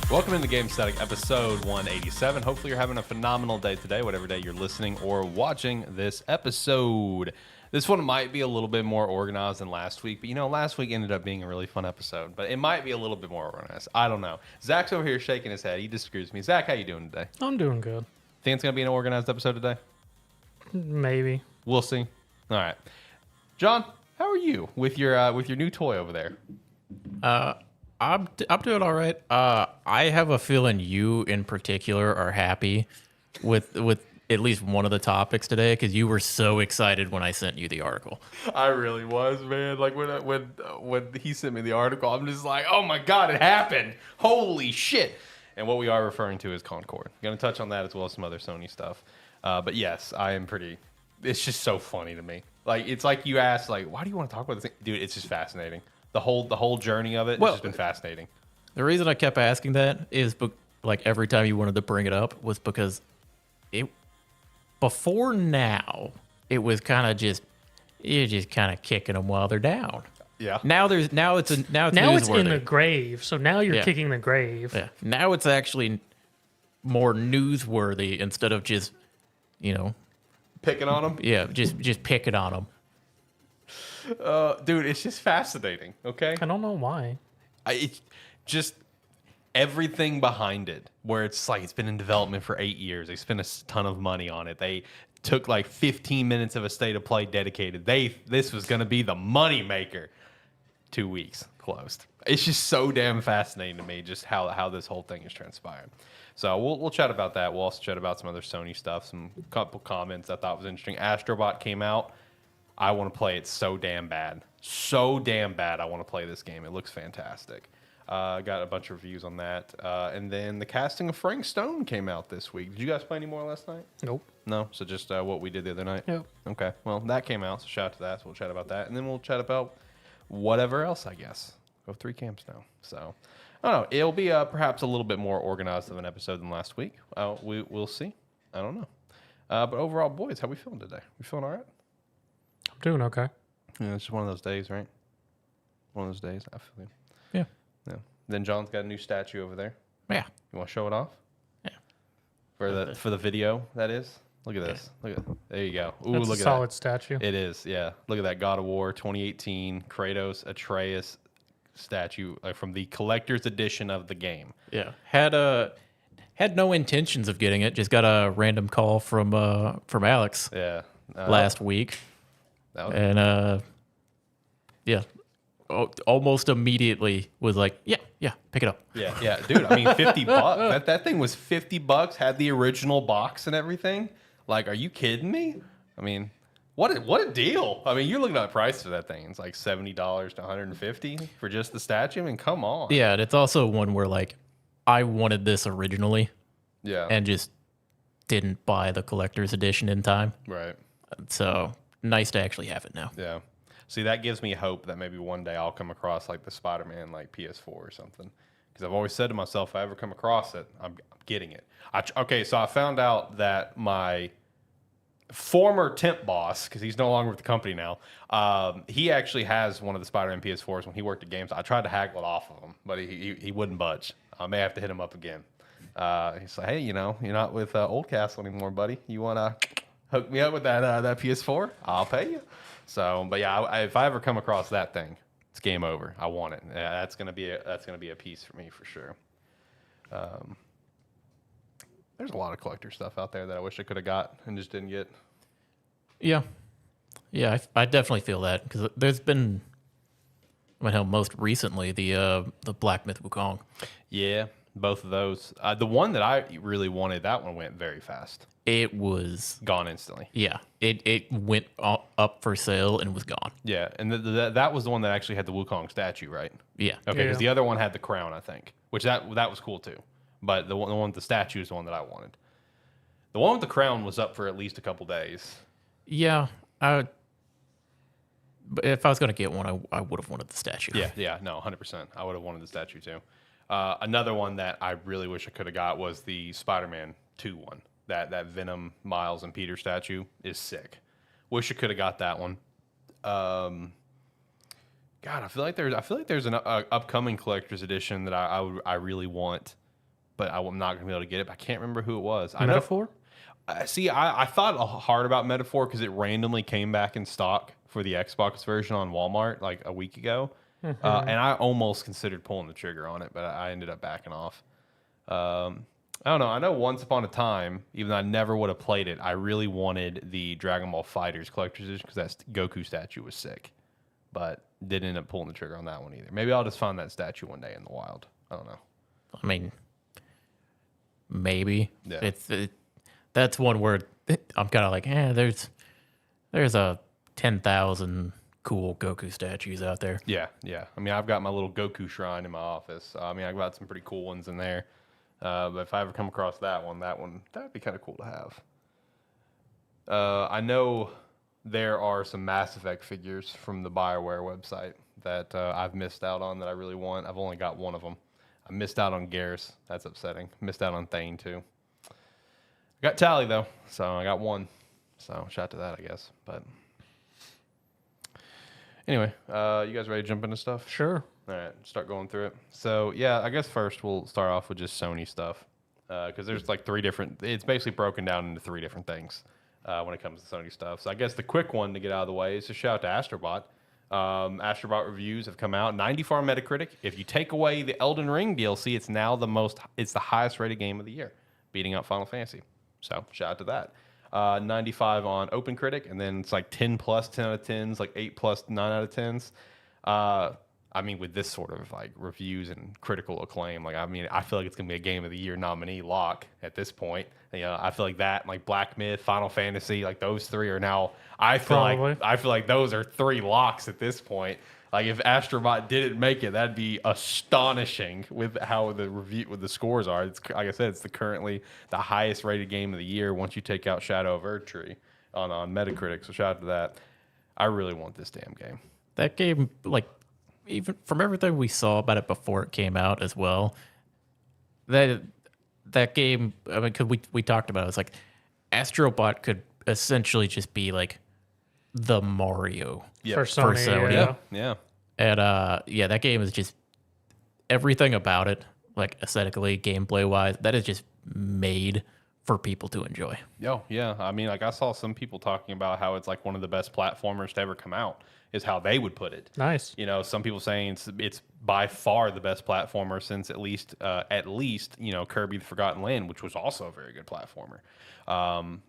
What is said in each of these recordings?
Welcome into Gamesthetic episode 187. Hopefully you're having a phenomenal day today, whatever day you're listening or watching this episode. This one might be a little bit more organized than last week, but last week ended up being a really fun episode, but it might be a little bit more organized. I don't know. Zach's over here shaking his head. He disagrees with me. Zach, how you doing today? I'm doing good. Think it's going to be an organized episode today? Maybe. We'll see. All right. John, how are you with your new toy over there? I'm doing all right. I have a feeling you in particular are happy with at least one of the topics today because you were so excited when I sent you the article. I really was, man. Like when he sent me the article, I'm just like, oh my god, it happened! Holy shit! And what we are referring to is Concord. I'm gonna touch on that as well as some other Sony stuff. But yes, I am pretty. It's just so funny to me. Like it's like you asked, like, why do you want to talk about this thing? Dude? It's just fascinating. The whole journey of it has just been fascinating. The reason I kept asking that is, like, every time you wanted to bring it up was because before now, it was kind of you're just kind of kicking them while they're down. Yeah. Now it's Now it's in the grave, so now you're kicking the grave. Yeah. Now it's actually more newsworthy instead of just, picking on them. Yeah, just picking on them. Dude, it's just fascinating. Okay. I don't know why. It's just everything behind it, where it's like it's been in development for 8 years. They spent a ton of money on it. They took like 15 minutes of a state of play dedicated. This was going to be the money maker. 2 weeks closed. It's just so damn fascinating to me, just how this whole thing is transpired. So we'll chat about that. We'll also chat about some other Sony stuff, some couple comments I thought was interesting. Astro Bot came out. I want to play it so damn bad. So damn bad I want to play this game. It looks fantastic. Got a bunch of reviews on that. And then the casting of Frank Stone came out this week. Did you guys play any more last night? Nope. No? So just what we did the other night? Yep. Okay. Well, that came out, so shout out to that. So we'll chat about that. And then we'll chat about whatever else, I guess. Go 3 camps now. So, I don't know. It'll be perhaps a little bit more organized of an episode than last week. We'll see. I don't know. But overall, boys, how we feeling today? We feeling all right? I'm doing okay. Yeah, it's just one of those days, right? One of those days. I feel you. Yeah. Yeah. Then John's got a new statue over there. Yeah. You want to show it off? Yeah. For the video, that is. Look at this. Look at there you go. Ooh, That's look a at solid that. statue. It is. Yeah. Look at that God of War 2018 Kratos Atreus statue from the collector's edition of the game. Yeah. Had no intentions of getting it. Just got a random call from Alex. Yeah. Last week. And almost immediately was like, yeah, pick it up. Yeah, dude. I mean, $50. That thing was $50. Had the original box and everything. Like, are you kidding me? I mean, what a deal. I mean, you're looking at the price of that thing. It's like $70 to $150 for just the statue. I mean, come on. Yeah, and it's also one where, like, I wanted this originally. Yeah. And just didn't buy the collector's edition in time. Right. So nice to actually have it now. Yeah. See, that gives me hope that maybe one day I'll come across like the Spider-Man like PS4 or something. Because I've always said to myself, if I ever come across it, I'm getting it. Okay, so I found out that my former temp boss, because he's no longer with the company now, he actually has one of the Spider-Man PS4s when he worked at Games. I tried to haggle it off of him, but he wouldn't budge. I may have to hit him up again. He's like, hey, you're not with Old Castle anymore, buddy. You want to hook me up with that PS4? I'll pay you. So, but yeah, if I ever come across that thing, it's game over. I want it. That's gonna be a piece for me for sure. There's a lot of collector stuff out there that I wish I could have got and just didn't get. Yeah, I definitely feel that because there's been, most recently the Black Myth Wukong. Yeah, both of those. The one that I really wanted, that one went very fast. It was gone instantly. Yeah, it went up for sale and was gone. Yeah, and that was the one that actually had the Wukong statue, right? Yeah. Okay, because the other one had the crown, I think, which that was cool too. But the one with the statue is the one that I wanted. The one with the crown was up for at least a couple days. Yeah, but if I was going to get one, I would have wanted the statue. Yeah, no, 100%. I would have wanted the statue too. Another one that I really wish I could have got was the Spider-Man 2 one. That Venom, Miles, and Peter statue is sick. Wish I could have got that one. God, I feel like there's an upcoming collector's edition that I really want. but I'm not gonna be able to get it. But I can't remember who it was. Metaphor? See, I thought hard about Metaphor because it randomly came back in stock for the Xbox version on Walmart like a week ago, and I almost considered pulling the trigger on it, but I ended up backing off. I don't know. I know once upon a time, even though I never would have played it, I really wanted the Dragon Ball FighterZ Collector's Edition because that Goku statue was sick, but didn't end up pulling the trigger on that one either. Maybe I'll just find that statue one day in the wild. I don't know. I mean, maybe. Yeah. That's one where I'm kind of like, there's a 10,000 cool Goku statues out there. Yeah. I mean, I've got my little Goku shrine in my office. I mean, I've got some pretty cool ones in there. But if I ever come across that one, that'd be kind of cool to have. I know there are some Mass Effect figures from the BioWare website that I've missed out on that I really want. I've only got one of them. I missed out on Garrus. That's upsetting. Missed out on Thane, too. I got Tally, though, so I got one. So, shout out to that, I guess. But anyway, you guys ready to jump into stuff? Sure. All right, start going through it. So, yeah, I guess first we'll start off with just Sony stuff because there's like it's basically broken down into 3 different things when it comes to Sony stuff. So, I guess the quick one to get out of the way is to shout out to Astro Bot. Astro Bot reviews have come out, 94 on Metacritic. If you take away the Elden Ring DLC, it's now it's the highest rated game of the year, beating out Final Fantasy. So, shout out to that. 95 on OpenCritic, and then it's like 10 plus 10 out of 10s, like 8 plus 9 out of 10s. I mean, with this sort of like reviews and critical acclaim, like, I mean, I feel like it's gonna be a Game of the Year nominee lock at this point. You know, I feel like that, like Black Myth, Final Fantasy, like those 3 are now. I feel like those are 3 locks at this point. Like if Astro Bot didn't make it, that'd be astonishing with how with the scores are. It's like I said, it's currently the highest rated game of the year once you take out Shadow of Erdtree on Metacritic. So shout out to that. I really want this damn game. That game, like, even from everything we saw about it before it came out as well, that game, I mean, because we talked about it, it's like Astro Bot could essentially just be like the Mario for Sony. Yeah. And that game is just everything about it, like aesthetically, gameplay wise, that is just made for people to enjoy. Yeah. I mean, like I saw some people talking about how it's like one of the best platformers to ever come out, is how they would put it. Nice. You know, some people saying it's by far the best platformer since at least you know, Kirby the Forgotten Land, which was also a very good platformer.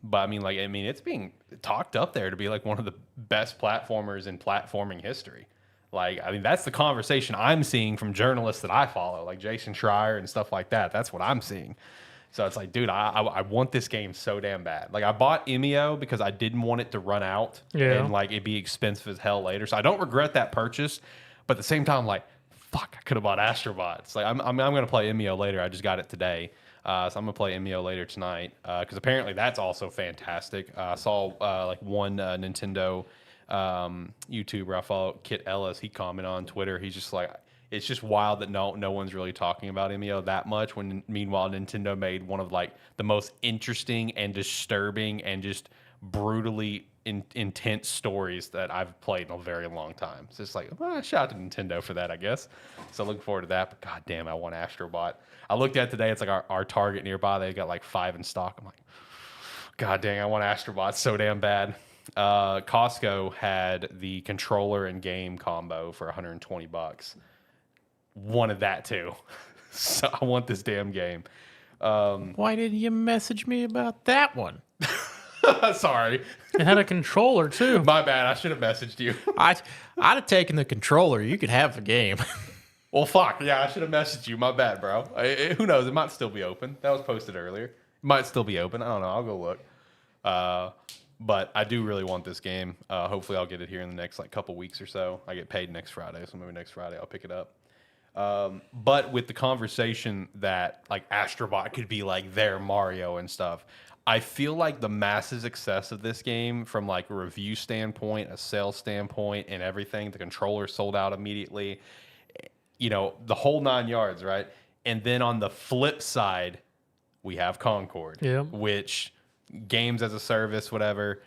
But I mean, it's being talked up there to be like one of the best platformers in platforming history. Like, I mean, that's the conversation I'm seeing from journalists that I follow, like Jason Schreier and stuff like that. That's what I'm seeing. So it's like, dude, I want this game so damn bad. Like, I bought Emio because I didn't want it to run out and like it be expensive as hell later. So I don't regret that purchase. But at the same time, like, fuck, I could have bought Astro Bot. It's like I'm gonna play Emio later. I just got it today. So I'm gonna play Emio later tonight because apparently that's also fantastic. I saw like one Nintendo YouTuber I follow, Kit Ellis. He commented on Twitter. He's just like, it's just wild that no one's really talking about Emio that much. When meanwhile Nintendo made one of like the most interesting and disturbing and just brutally intense stories that I've played in a very long time. So it's like, shout out to Nintendo for that, I guess. So looking forward to that. But god damn, I want Astro Bot. I looked at today, it's like our Target nearby, they got like 5 in stock. I'm like, god dang, I want Astro Bot so damn bad. Costco had the controller and game combo for $120. Wanted that too. So I want this damn game. Why didn't you message me about that one? Sorry. It had a controller too. My bad. I should have messaged you. I'd have taken the controller. You could have the game. Well, fuck. Yeah, I should have messaged you. My bad, bro. Who knows? It might still be open. That was posted earlier. It might still be open. I don't know. I'll go look. But I do really want this game. Hopefully I'll get it here in the next like couple weeks or so. I get paid next Friday, so maybe next Friday I'll pick it up. But with the conversation that like Astro Bot could be like their Mario and stuff, I feel like the massive success of this game from like a review standpoint, a sales standpoint, and everything, the controller sold out immediately, you know, the whole 9 yards, right? And then on the flip side, we have Concord, which games as a service, whatever,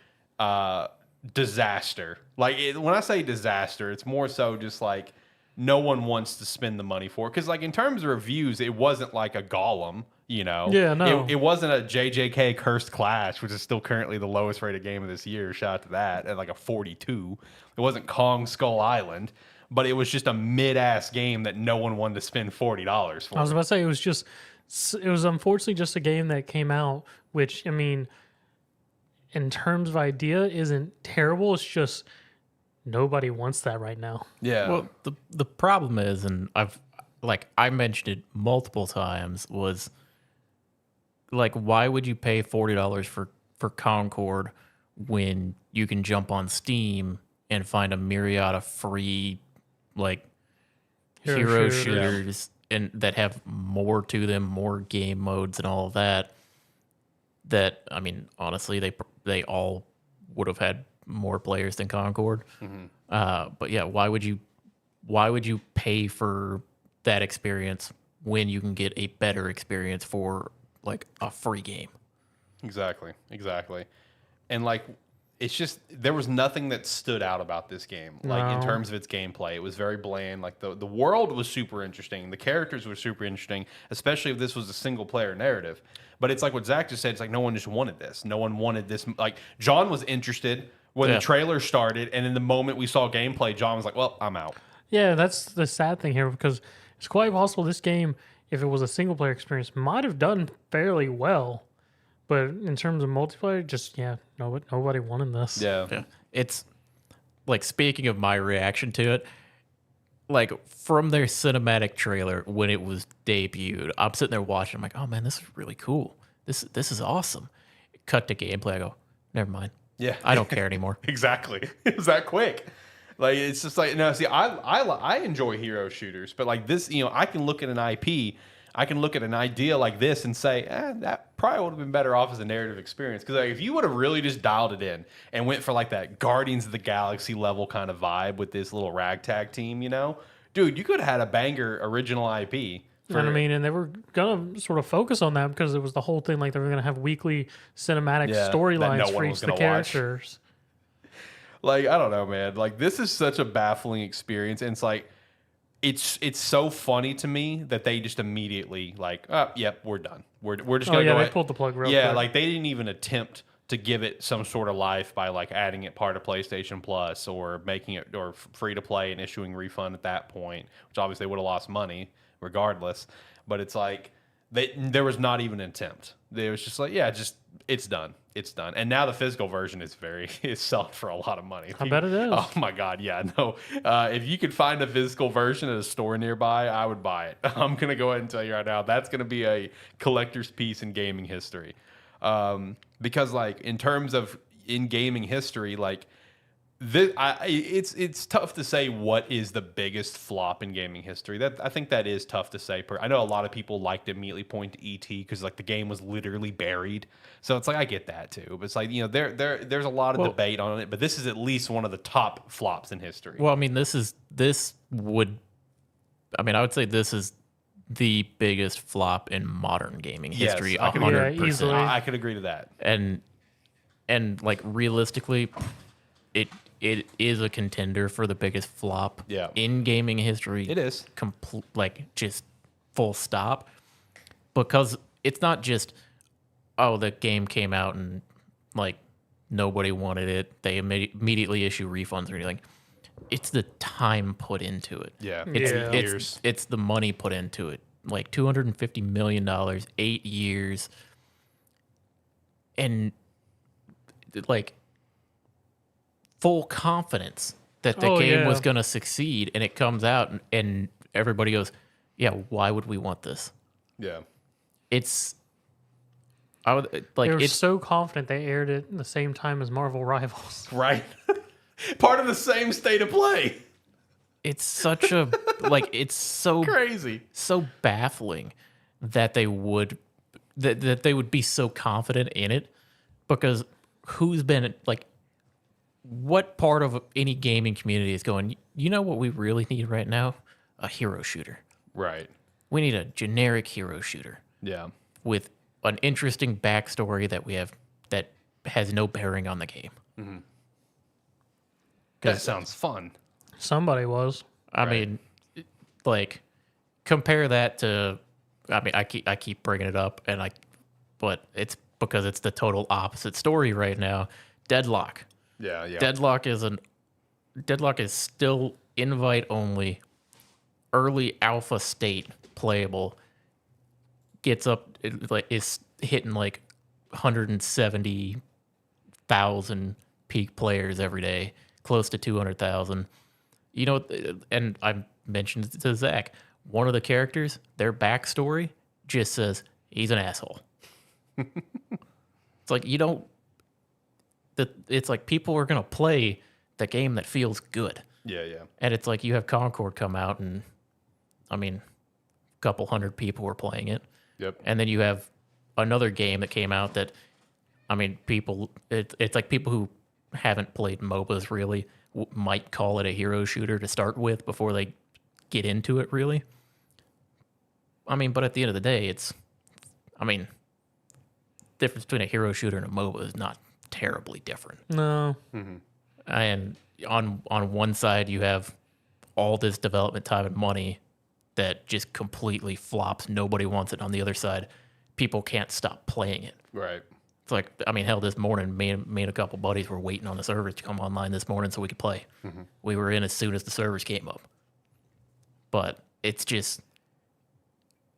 disaster. Like when I say disaster, it's more so just like no one wants to spend the money for. Because like in terms of reviews, it wasn't like a Golem. Yeah, no. It wasn't a JJK Cursed Clash, which is still currently the lowest rated game of this year. Shout out to that at like a 42. It wasn't Kong Skull Island, but it was just a mid-ass game that no one wanted to spend $40 for. I was about to say it was unfortunately just a game that came out, which I mean, in terms of idea, isn't terrible. It's just nobody wants that right now. Yeah. Well, the problem is, and I mentioned it multiple times, was like, why would you pay $40 for Concord when you can jump on Steam and find a myriad of free like hero shooters and that have more to them, more game modes and all of that. That, I mean, honestly, they all would have had more players than Concord. But yeah, why would you pay for that experience when you can get a better experience for like a free game? Exactly. And like, it's just, there was nothing that stood out about this game. Like in terms of its gameplay, it was very bland. Like the world was super interesting. The characters were super interesting, especially if this was a single player narrative. But it's like what Zach just said. It's like no one just wanted this. No one wanted this. Like John was interested when the trailer started, and in the moment we saw gameplay, John was like, "Well, I'm out." Yeah, that's the sad thing here, because it's quite possible this game, if it was a single player experience, might have done fairly well. But in terms of multiplayer, just nobody wanted this. Yeah. It's like, speaking of my reaction to it, like from their cinematic trailer when it was debuted, I'm sitting there watching. I'm like, oh man, this is really cool. This is awesome. Cut to gameplay. I go, never mind. Yeah. I don't care anymore. Exactly. It was that quick. Like, it's just like, no, see, I enjoy hero shooters, but like this, I can look at an IP, I can look at an idea like this and say, that probably would have been better off as a narrative experience. Because like, if you would have really just dialed it in and went for like that Guardians of the Galaxy level kind of vibe with this little ragtag team, dude, you could have had a banger original IP. And they were gonna sort of focus on that because it was the whole thing. Like, they were gonna have weekly cinematic storylines for each of the characters. Like, I don't know, man. Like, this is such a baffling experience, and it's like, it's so funny to me that they just immediately like, yep, we're done. We're just gonna go. They pulled the plug real quick. Like they didn't even attempt to give it some sort of life by like adding it part of PlayStation Plus or making it or free to play and issuing refund at that point, which obviously would have lost money regardless. But it's like there was not even an attempt. It was just like, it's done. It's done. And now the physical version is selling for a lot of money. I bet it is. Oh my God. Yeah, no. If you could find a physical version at a store nearby, I would buy it. I'm going to go ahead and tell you right now, that's going to be a collector's piece in gaming history. Because like in terms of in gaming history, like it's tough to say what is the biggest flop in gaming history. I think that is tough to say. I know a lot of people like to immediately point to ET because like the game was literally buried. So it's like, I get that too. But it's like, there's a lot of debate on it. But this is at least one of the top flops in history. Well, I mean, I would say this is the biggest flop in modern gaming history. 100%. Easily. I could agree to that. And like realistically, it is a contender for the biggest flop in gaming history. It is. Just full stop. Because it's not just, the game came out and like nobody wanted it. They immediately issue refunds or anything. It's the time put into it. Yeah. It's the money put into it. Like $250 million, 8 years. And like full confidence that the game was going to succeed, and it comes out and everybody goes, why would we want this? Yeah. They were so confident they aired it at the same time as Marvel Rivals. Right. Part of the same state of play. It's such a it's so crazy, so baffling that they would be so confident in it, because who's been like, what part of any gaming community is going, what we really need right now? A hero shooter. Right. We need a generic hero shooter. Yeah. With an interesting backstory that has no bearing on the game. Mm-hmm. That sounds fun. Somebody was. I mean, like compare that to. I mean, I keep bringing it up, but it's because it's the total opposite story right now. Deadlock. Yeah, yeah. Deadlock is still invite only, early alpha state playable. Gets up is hitting like 170,000 peak players every day, close to 200,000. You know, and I mentioned it to Zach. One of the characters, their backstory just says he's an asshole. It's like you don't. It's like people are gonna play the game that feels good. Yeah, yeah. And it's like you have Concord come out, and I mean, a couple hundred people were playing it. Yep. And then you have another game that came out that, I mean, it's like people who haven't played MOBAs really might call it a hero shooter to start with before they get into it really. I mean, but at the end of the day, difference between a hero shooter and a MOBA is not terribly different. No. And on one side, you have all this development time and money that just completely flops. Nobody wants it. On the other side, people can't stop playing it. Right. It's like, I mean, hell, this morning, me and a couple buddies were waiting on the servers to come online this morning so we could play. We were in as soon as the servers came up. But it's just,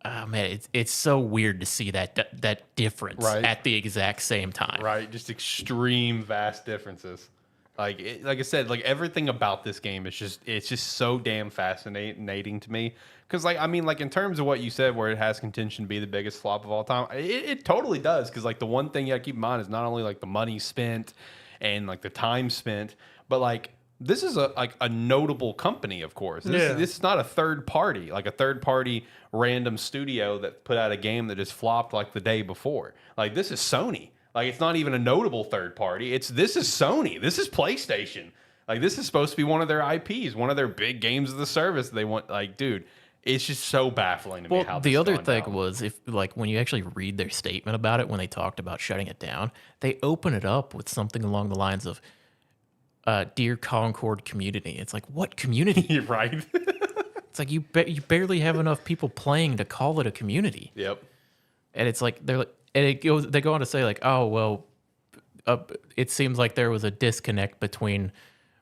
oh man, it's so weird to see that difference at the exact same time. Right. Just extreme, vast differences. Like I said, like everything about this game is just so damn fascinating to me. Because like I mean, like in terms of what you said, where it has contention to be the biggest flop of all time, it totally does. Because like the one thing you gotta keep in mind is not only like the money spent and like the time spent, but like this is a notable company, of course. This is not a third party, like a third party random studio that put out a game that just flopped like the day before. Like this is Sony. Like it's not even a notable third party. This is Sony. This is PlayStation. Like this is supposed to be one of their IPs, one of their big games of the service. They want like, dude, it's just so baffling to me how the other thing down. was if like when you actually read their statement about it when they talked about shutting it down, they open it up with something along the lines of dear Concord community. It's like, what community? Right. It's like you barely have enough people playing to call it a community. Yep. And it's like they go on to say like, oh well, it seems like there was a disconnect between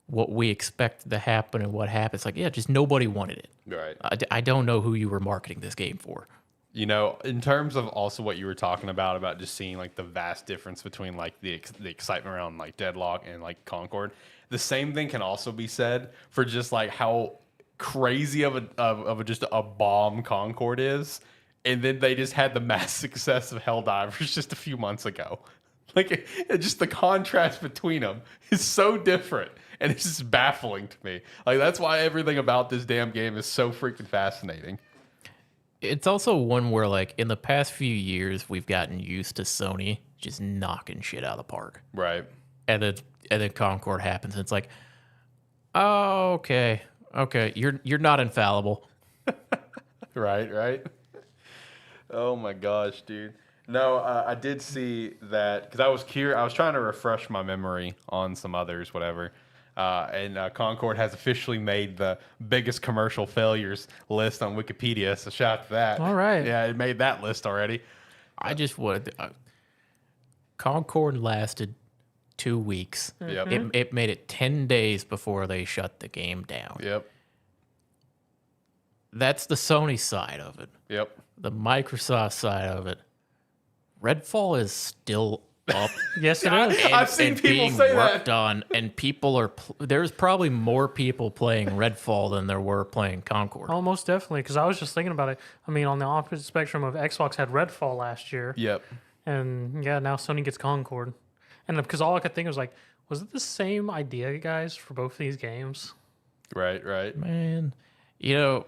what we expected to happen and what happened. It's like, yeah, just nobody wanted it. Right. I don't know who you were marketing this game for. You know, in terms of also what you were talking about just seeing like the vast difference between like the excitement around like Deadlock and like Concord, the same thing can also be said for just like how crazy of a bomb Concord is. And then they just had the mass success of Helldivers just a few months ago. Like, just the contrast between them is so different. And it's just baffling to me. Like, that's why everything about this damn game is so freaking fascinating. It's also one where, like, in the past few years, we've gotten used to Sony just knocking shit out of the park. Right. And then Concord happens, and it's like, oh, okay, you're not infallible. Right. Oh my gosh, dude. No, I did see that because I was curious. I was trying to refresh my memory on some others, whatever. And Concord has officially made the biggest commercial failures list on Wikipedia. So shout out to that. All right. Yeah, it made that list already. I just would. Concord lasted 2 weeks. Yep. It made it 10 days before they shut the game down. Yep. That's the Sony side of it. Yep. The Microsoft side of it. Redfall is still up. Yes, it is. And, I've seen and people being say worked that. on, and people are. There's probably more people playing Redfall than there were playing Concord. Oh, most definitely. Because I was just thinking about it. I mean, on the opposite spectrum of Xbox had Redfall last year. Yep. And yeah, now Sony gets Concord. And because all I could think was like, was it the same idea, guys, for both these games? Right. Man, you know,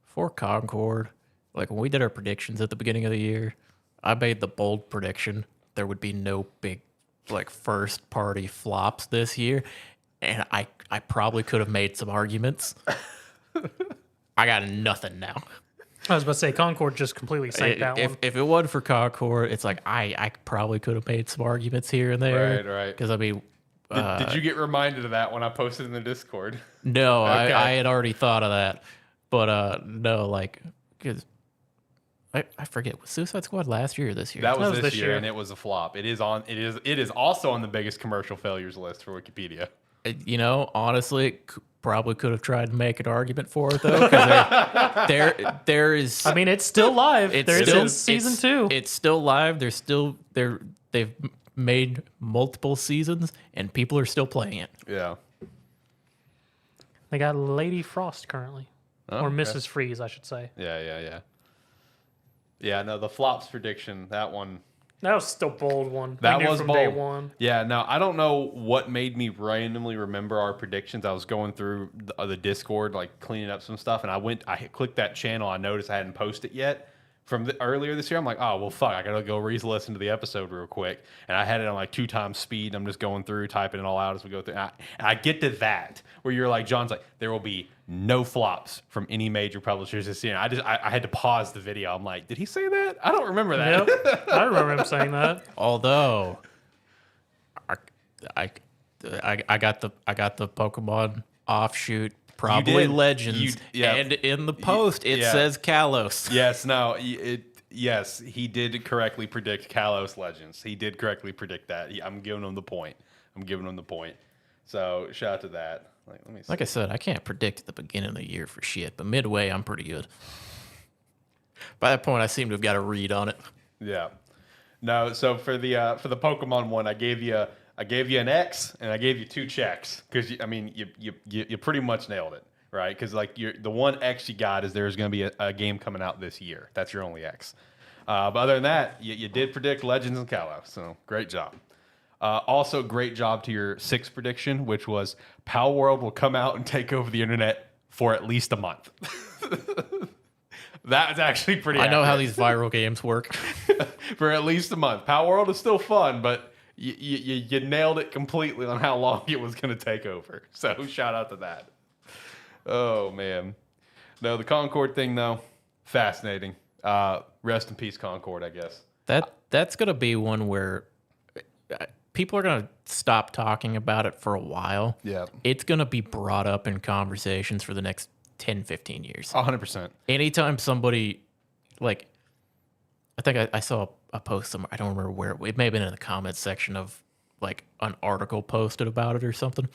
for Concord, like when we did our predictions at the beginning of the year, I made the bold prediction there would be no big like first party flops this year, and I probably could have made some arguments. I got nothing now. I was about to say Concord just completely sank that one. If it wasn't for Concord, it's like I probably could have made some arguments here and there. Right. Because I mean, Did you get reminded of that when I posted in the Discord? no, Okay. I had already thought of that. But no, like, because I forget, was Suicide Squad last year or this year? That was was this this year, year. and it was a flop. It is also on the biggest commercial failures list for Wikipedia. You know, honestly, probably could have tried to make an argument for it though, because there is. I mean, it's still live. There's still, season 2. It's still live. They've made multiple seasons, and people are still playing it. Yeah. They got Lady Frost currently, Oh, or okay. Mrs. Freeze, I should say. Yeah. Yeah, no, the flops prediction, that one. That was still a bold one. That We knew was from bold. day one. Yeah, no, I don't know what made me randomly remember our predictions. I was going through the Discord, like cleaning up some stuff, and I clicked that channel. I noticed I hadn't posted yet from earlier this year. I'm like, oh, well, fuck, I gotta go re-listen to the episode real quick. And I had it on like 2 times speed. I'm just going through, typing it all out as we go through. And I get to that where you're like, John's like, there will be no flops from any major publishers this year. I had to pause the video. I'm like, did he say that? I don't remember that. Yep. I remember him saying that. Although, I got the Pokemon offshoot, probably did. Legends, Yeah. and in the post it yeah. says Kalos. Yes, no, yes, he did correctly predict Kalos Legends. He did correctly predict that. I'm giving him the point. So shout out to that. Let me see. Like I said, I can't predict at the beginning of the year for shit, but midway I'm pretty good. By that point, I seem to have got a read on it. Yeah. No, so for the Pokemon one, I gave you an X and I gave you 2 checks because you pretty much nailed it, right? Because like the one X you got is there's going to be a game coming out this year. That's your only X. But other than that, you did predict Legends and Kalos, so great job. Also, great job to your 6th prediction, which was Power World will come out and take over the internet for at least a month. That's actually pretty. I know how accurate. these viral games work. For at least a month. Power World is still fun, but you nailed it completely on how long it was going to take over. So shout out to that. Oh man, no, the Concord thing though, fascinating. Rest in peace, Concord. I guess. That's gonna be one where people are gonna stop talking about it for a while. Yeah. It's gonna be brought up in conversations for the next 10, 15 years. 100%. Anytime somebody, like, I think I saw a post somewhere, I don't remember where, it may have been in the comments section of like an article posted about it or something.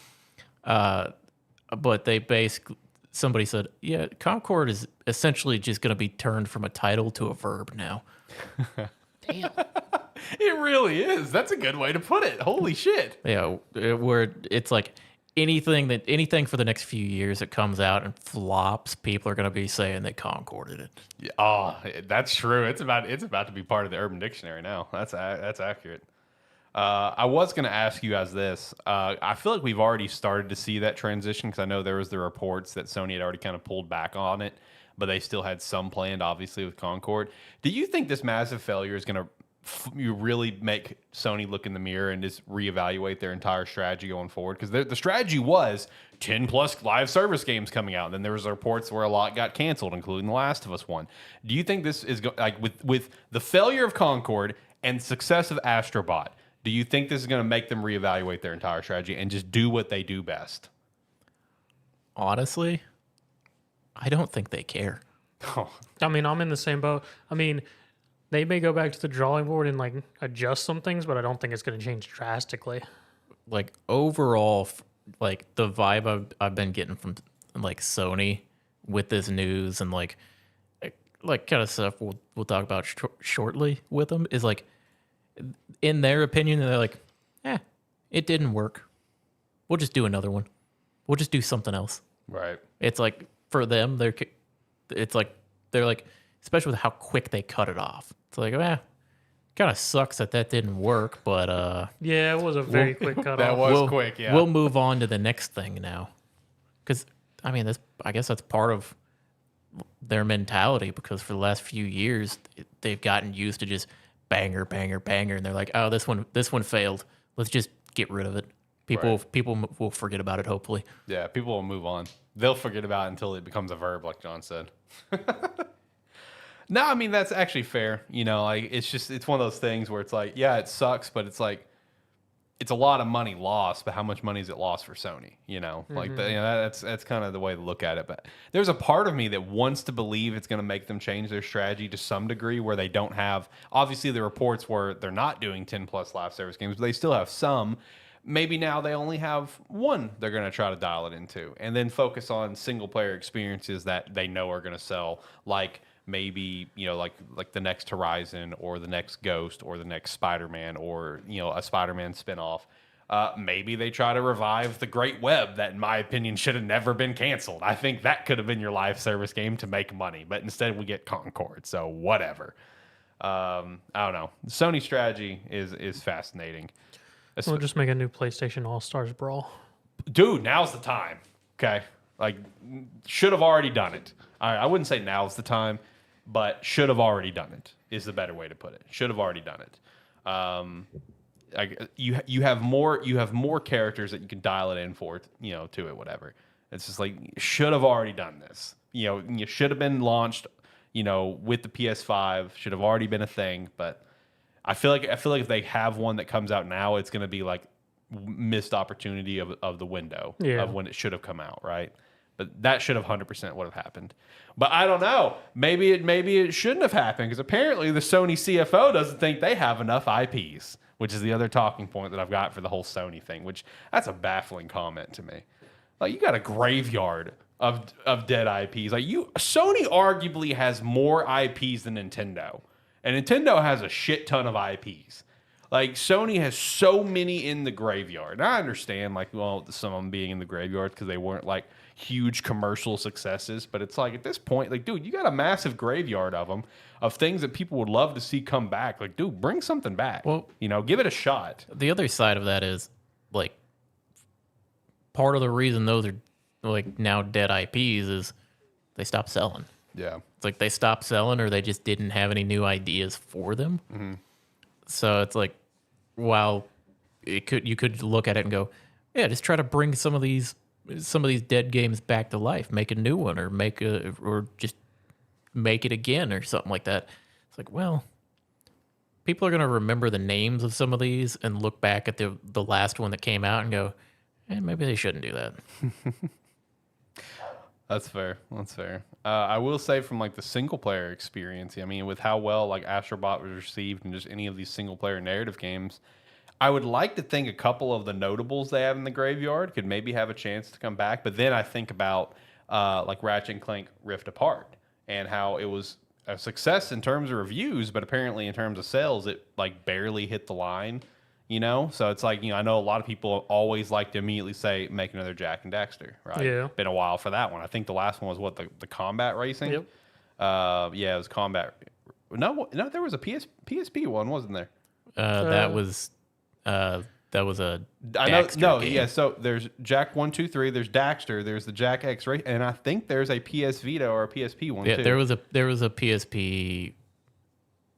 But they basically, somebody said, yeah, Concord is essentially just going to be turned from a title to a verb now. Damn. It really is. That's a good way to put it. Holy shit. Yeah, where it's like anything for the next few years that comes out and flops, people are going to be saying they Concorded it. Yeah, oh, that's true. It's about to be part of the Urban Dictionary now. That's accurate. I was going to ask you guys this. I feel like we've already started to see that transition because I know there was the reports that Sony had already kind of pulled back on it, but they still had some planned, obviously, with Concord. Do you think this massive failure is going to you really make Sony look in the mirror and just reevaluate their entire strategy going forward? Because the strategy was 10 plus live service games coming out. And then there was reports where a lot got canceled, including The Last of Us 1. Do you think this is like with the failure of Concord and success of Astro Bot, do you think this is going to make them reevaluate their entire strategy and just do what they do best? Honestly, I don't think they care. Oh, I mean, I'm in the same boat. I mean, they may go back to the drawing board and like adjust some things, but I don't think it's going to change drastically. Like overall, like the vibe I've been getting from like Sony with this news and like kind of stuff we'll talk about shortly with them is like, in their opinion, they're like, it didn't work. We'll just do another one. We'll just do something else. right. It's like for them, they're like, especially with how quick they cut it off. It's like, kind of sucks that didn't work, but Yeah, it was a very quick cutoff. That was quick, yeah. We'll move on to the next thing now, because I mean, I guess that's part of their mentality. Because for the last few years, they've gotten used to just banger, banger, banger, and they're like, oh, this one failed. Let's just get rid of it. People will forget about it. Hopefully, Yeah, people will move on. They'll forget about it until it becomes a verb, like John said. No, I mean, that's actually fair. You know, like it's one of those things where it's like, yeah, it sucks, but it's like it's a lot of money lost, but how much money is it lost for Sony? You know, like that's kind of the way to look at it. But there's a part of me that wants to believe it's going to make them change their strategy to some degree, where they don't have obviously the reports where they're not doing 10 plus live service games, but they still have some. Maybe now they only have one they're going to try to dial it into, and then focus on single player experiences that they know are going to sell, like maybe, you know, like the next Horizon or the next Ghost or the next Spider-Man, or, you know, a Spider-Man spinoff. Maybe they try to revive the Great Web that, in my opinion, should have never been canceled. I think that could have been your live service game to make money, but instead we get Concord. So whatever. I don't know. Sony strategy is fascinating. We'll just make a new PlayStation All-Stars Brawl. Dude, now's the time. Okay, like should have already done it. I wouldn't say now's the time, but should have already done it is the better way to put it. Should have already done it. You have more characters that you can dial it in for, you know, to it, whatever. It's just like, should have already done this. You know, you should have been launched, you know, with the PS5. Should have already been a thing. But I feel like if they have one that comes out now, it's going to be like missed opportunity of the window of when it should have come out, right? But that should have 100% would have happened. But I don't know. Maybe it shouldn't have happened, because apparently the Sony CFO doesn't think they have enough IPs, which is the other talking point that I've got for the whole Sony thing, which that's a baffling comment to me. Like, you got a graveyard of dead IPs. Like, Sony arguably has more IPs than Nintendo. And Nintendo has a shit ton of IPs. Like, Sony has so many in the graveyard. And I understand, like, well, some of them being in the graveyard because they weren't, like, huge commercial successes. But it's like, at this point, like, dude, you got a massive graveyard of them, of things that people would love to see come back. Like, dude, bring something back. Well, you know, give it a shot. The other side of that is, like, part of the reason those are, like, now dead IPs is they stopped selling. Yeah. It's like they stopped selling, or they just didn't have any new ideas for them. Mm-hmm. So it's like, while you could look at it and go, yeah, just try to bring some of these dead games back to life, make a new one, or just make it again or something like that. It's like, well, people are going to remember the names of some of these and look back at the last one that came out and go, maybe they shouldn't do that. That's fair. That's fair. I will say, from like the single player experience, I mean, with how well like Astro Bot was received and just any of these single player narrative games, I would like to think a couple of the notables they have in the graveyard could maybe have a chance to come back. But then I think about like Ratchet and Clank Rift Apart, and how it was a success in terms of reviews, but apparently in terms of sales, it like barely hit the line. You know, so it's like, you know, I know a lot of people always like to immediately say, make another Jak and Daxter, right? Yeah. Been a while for that one. I think the last one was what, the combat racing? Yep. Yeah, it was combat. No, there was a PSP one, wasn't there? That was a I know. Daxter No, game. yeah. So there's Jak 1, 2, 3. There's Daxter. There's the Jak X race, and I think there's a PS Vita or a PSP one too. There was a PSP.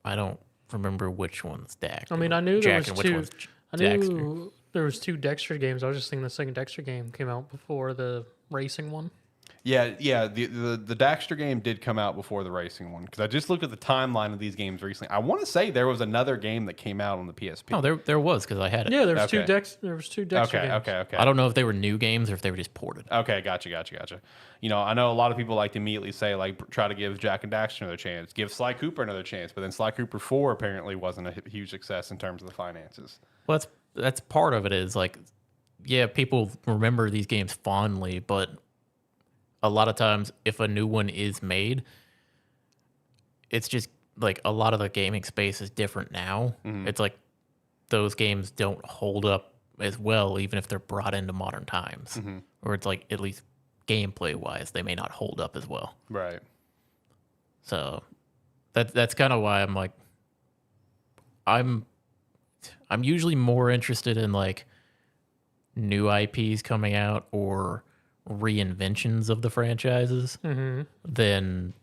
I don't remember which one's Daxter. I mean, I knew there was Jak and which two. one's I Daxter. knew there was two Dexter games. I was just thinking the second Dexter game came out before the racing one. Yeah. The Daxter game did come out before the racing one, because I just looked at the timeline of these games recently. I want to say there was another game that came out on the PSP. Oh, there was, because I had it. Yeah, there was Okay. There was two Dexter games. Okay. I don't know if they were new games or if they were just ported. Okay, gotcha. You know, I know a lot of people like to immediately say, like, try to give Jak and Daxter another chance, give Sly Cooper another chance, but then Sly Cooper 4 apparently wasn't a huge success in terms of the finances. Well, that's part of it, is like, yeah, people remember these games fondly, but a lot of times if a new one is made, it's just like a lot of the gaming space is different now. Mm-hmm. It's like those games don't hold up as well, even if they're brought into modern times. Mm-hmm. Or it's like, at least gameplay wise, they may not hold up as well. Right. So that's kind of why I'm like, I'm usually more interested in like new IPs coming out or reinventions of the franchises than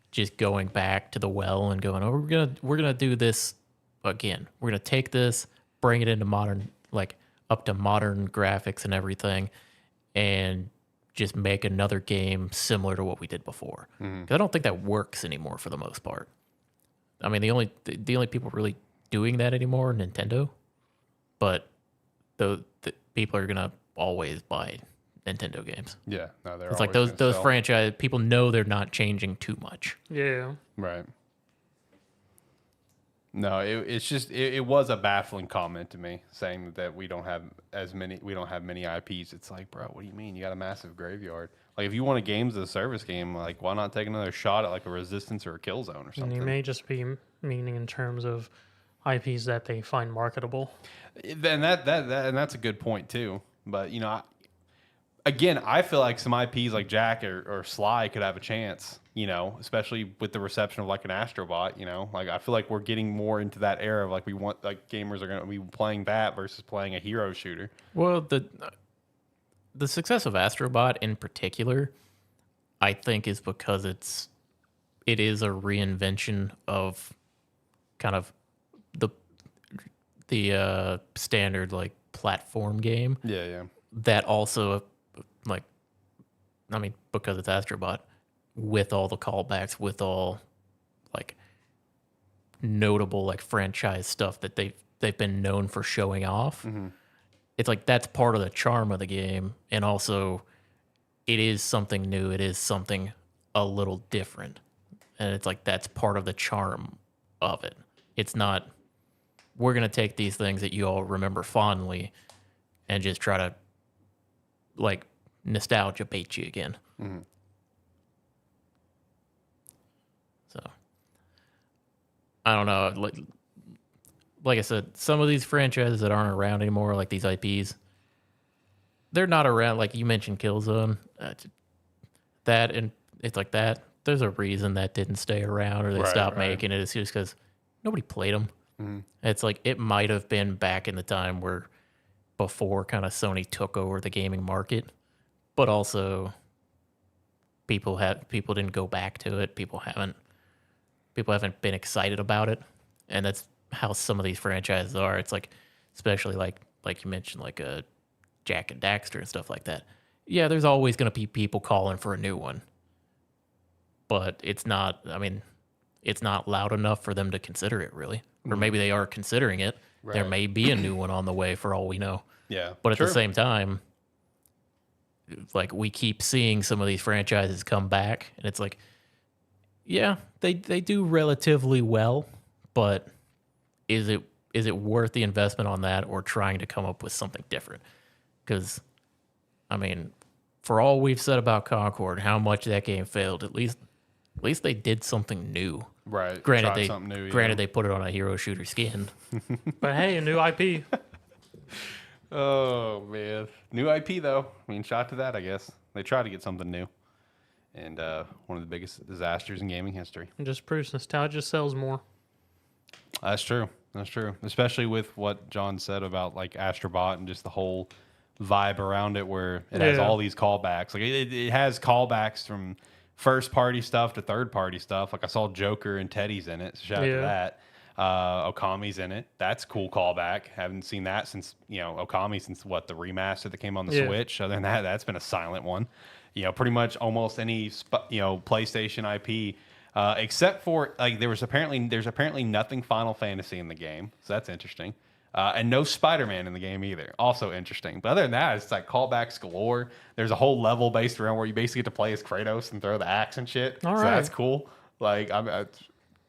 just going back to the well and going, oh, we're gonna do this again. We're gonna take this, bring it into modern, like up to modern graphics and everything, and just make another game similar to what we did before. Because I don't think that works anymore for the most part. I mean, the only people really doing that anymore are Nintendo, but the people are gonna always buy Nintendo games. Yeah, no, they're It's like always those gonna sell. franchise people know they're not changing too much. Yeah. Right. No, it's just it was a baffling comment to me saying that we don't have many IPs. It's like, bro, what do you mean? You got a massive graveyard. Like, if you want a games as a service game, like, why not take another shot at like a Resistance or a Killzone or And something? you may just be meaning in terms of IPs that they find marketable. And that's a good point too. But again, I feel like some IPs like Jack or Sly could have a chance, especially with the reception of like an Astro Bot, like I feel like we're getting more into that era of like we want like gamers are going to be playing that versus playing a hero shooter. Well, the success of Astro Bot in particular, I think, is because it is a reinvention of kind of the standard like platform game. Yeah, yeah. That also, like, I mean, because it's Astro Bot, with all the callbacks, with all like notable like franchise stuff that they've been known for showing off. Mm-hmm. It's like that's part of the charm of the game, and also it is something new. It is something a little different, and it's like that's part of the charm of it. It's not we're gonna take these things that you all remember fondly and just try to like nostalgia bait you again. Mm-hmm. So I don't know. Like I said, some of these franchises that aren't around anymore, like these IPs, they're not around. Like you mentioned, Killzone, that, and it's like that. There's a reason that didn't stay around, or they stopped making it. It's just because nobody played them. Mm-hmm. It's like it might have been back in the time where before kind of Sony took over the gaming market, but also people didn't go back to it. People haven't been excited about it, and that's how some of these franchises are. It's like, especially like you mentioned, like a Jack and Daxter and stuff like that. Yeah, there's always going to be people calling for a new one, but it's not. I mean, it's not loud enough for them to consider it really, or maybe they are considering it. Right. There may be a new one on the way for all we know. Yeah, But at the same time, like we keep seeing some of these franchises come back, and it's like, yeah, they do relatively well, but is it worth the investment on that, or trying to come up with something different? Because, I mean, for all we've said about Concord, how much that game failed, at least they did something new. right. Granted, Tried something new. they put it on a hero shooter skin. But hey, a new IP. Oh man, new IP though. I mean, shot to that, I guess. They tried to get something new, and one of the biggest disasters in gaming history. It just proves nostalgia sells more. That's true. That's true. Especially with what John said about like Astro Bot and just the whole vibe around it, where it has all these callbacks. Like it has callbacks from first party stuff to third party stuff. Like I saw Joker and Teddy's in it. So shout out to that. Okami's in it. That's a cool callback. Haven't seen that since Okami since the remaster that came on the Switch. Other than that, that's been a silent one. Pretty much almost any PlayStation IP. Except for like there's apparently nothing Final Fantasy in the game, so that's interesting, and no Spider-Man in the game either. Also interesting. But other than that, it's like callbacks galore. There's a whole level based around where you basically get to play as Kratos and throw the axe and shit. All so right. that's cool. Like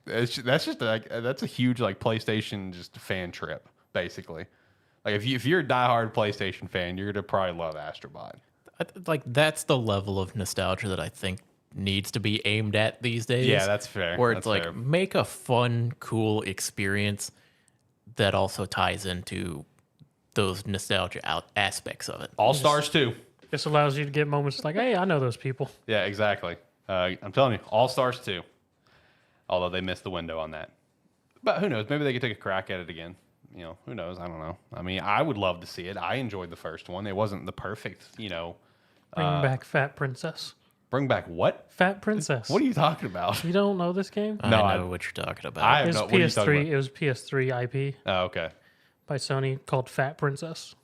that's a huge like PlayStation just fan trip basically. Like if you're a diehard PlayStation fan, you're gonna probably love Astro Bot. Like that's the level of nostalgia that I think needs to be aimed at these days. Yeah, that's fair. Where That's it's like fair. make a fun, cool experience that also ties into those nostalgia aspects of it. All Stars 2. This allows you to get moments like, hey, I know those people. Yeah, exactly. I'm telling you, All Stars 2. Although they missed the window on that. But who knows? Maybe they could take a crack at it again. Who knows? I don't know. I mean, I would love to see it. I enjoyed the first one. It wasn't the perfect, Bring back Fat Princess. Bring back what? Fat Princess. What are you talking about? You don't know this game? No, I I- know what you're talking about. I It have was no. What are you talking PS3. about? It was PS3 IP Oh, okay. by Sony called Fat Princess.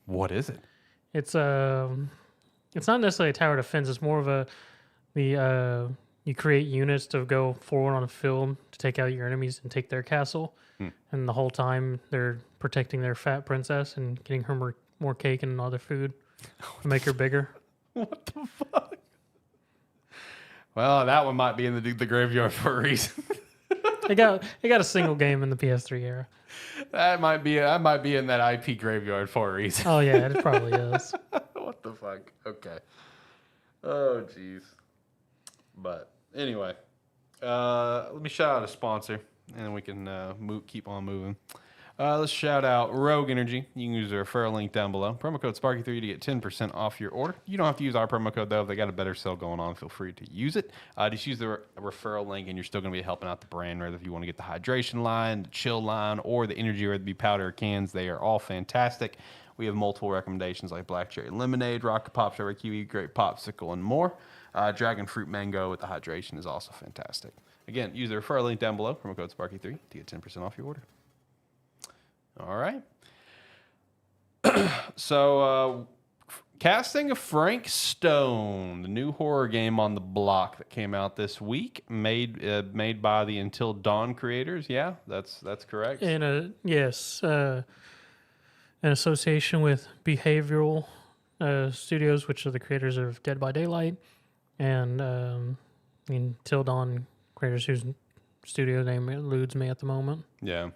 What is it? It's not necessarily a tower defense. It's more of the you create units to go forward on the field to take out your enemies and take their castle. And the whole time they're protecting their fat princess and getting her more cake and other food to make her bigger. What the fuck? Well, that one might be in the graveyard for a reason. It got a single game in the PS3 era. That might be in that IP graveyard for a reason. Oh yeah, it probably is. What the fuck? Okay. Oh jeez. But anyway, let me shout out a sponsor, and then we can keep on moving. Let's shout out Rogue Energy. You can use the referral link down below. Promo code Sparky3 to get 10% off your order. You don't have to use our promo code, though. If they got a better sale going on, feel free to use it. Just use the referral link, and you're still going to be helping out the brand, whether if you want to get the hydration line, the chill line, or the energy, whether it be powder or cans. They are all fantastic. We have multiple recommendations like Black Cherry Lemonade, Rocket Pop, Strawberry Kiwi, Grape Popsicle, and more. Dragon Fruit Mango with the hydration is also fantastic. Again, use the referral link down below, promo code Sparky3 to get 10% off your order. All right. So, casting of Frank Stone, the new horror game on the block that came out this week, made by the Until Dawn creators. Yeah, that's correct. In association with Behavioral Studios, which are the creators of Dead by Daylight, and Until Dawn creators, whose studio name eludes me at the moment. Yeah.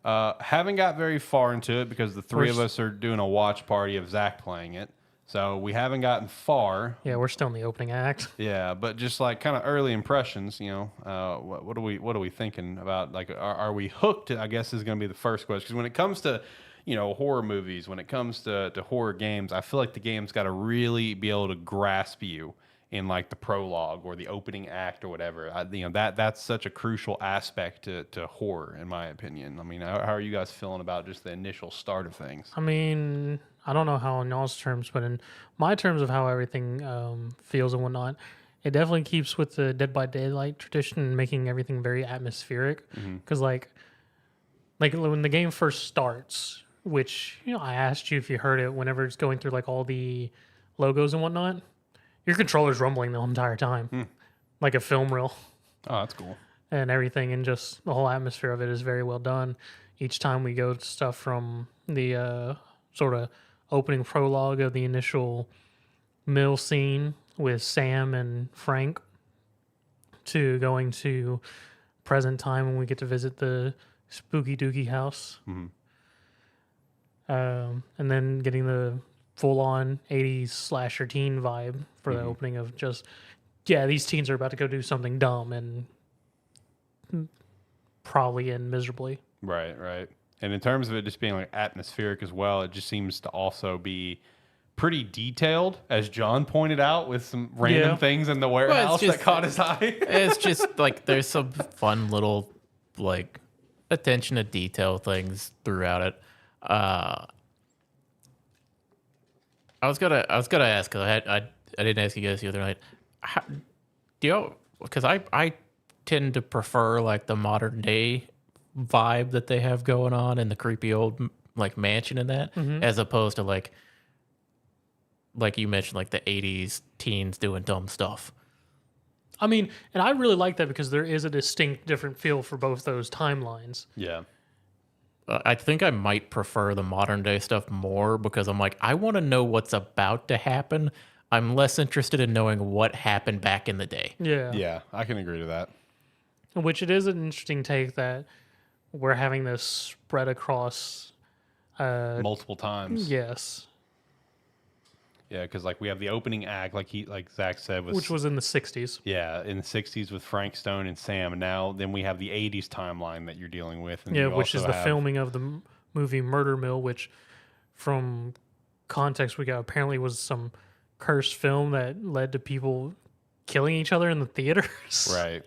Haven't got very far into it because the three of us are doing a watch party of Zach playing it. So we haven't gotten far. Yeah, we're still in the opening act. Yeah, but just like kind of early impressions, what are we thinking about? Like, are we hooked? I guess is going to be the first question. Because when it comes to, horror movies, when it comes to horror games, I feel like the game's got to really be able to grasp you in like the prologue or the opening act or whatever. That's such a crucial aspect to horror, in my opinion. I mean, how are you guys feeling about just the initial start of things? I mean, I don't know how in y'all's terms, but in my terms of how everything feels and whatnot, it definitely keeps with the Dead by Daylight tradition, making everything very atmospheric. Because like when the game first starts, which I asked you if you heard it whenever it's going through like all the logos and whatnot. Your controller's rumbling the entire time, like a film reel. Oh, that's cool. And everything, and just the whole atmosphere of it is very well done. Each time we go to stuff from the sort of opening prologue of the initial mill scene with Sam and Frank to going to present time when we get to visit the spooky dooky house. And then getting the full-on 80s slasher teen vibe for the opening of just, these teens are about to go do something dumb and probably end miserably. Right. And in terms of it just being like atmospheric as well, it just seems to also be pretty detailed, as John pointed out, with some random things in the warehouse that caught his eye. It's just like there's some fun little like attention to detail things throughout it. I was gonna ask, because I didn't ask you guys the other night. Because I tend to prefer like the modern day vibe that they have going on in the creepy old like mansion and that, as opposed to like you mentioned, like the 80s teens doing dumb stuff. I mean, and I really like that because there is a distinct different feel for both those timelines. Yeah. I think I might prefer the modern day stuff more because I'm like, I want to know what's about to happen. I'm less interested in knowing what happened back in the day. Yeah. Yeah, I can agree to that. Which it is an interesting take that we're having this spread across multiple times. Yes. Yeah, because like we have the opening act, like Zach said, which was in the 60s. Yeah, in the 60s with Frank Stone and Sam. And now then we have the 80s timeline that you're dealing with. And which is the filming of the movie Murder Mill, which from context we got apparently was some cursed film that led to people killing each other in the theaters. Right.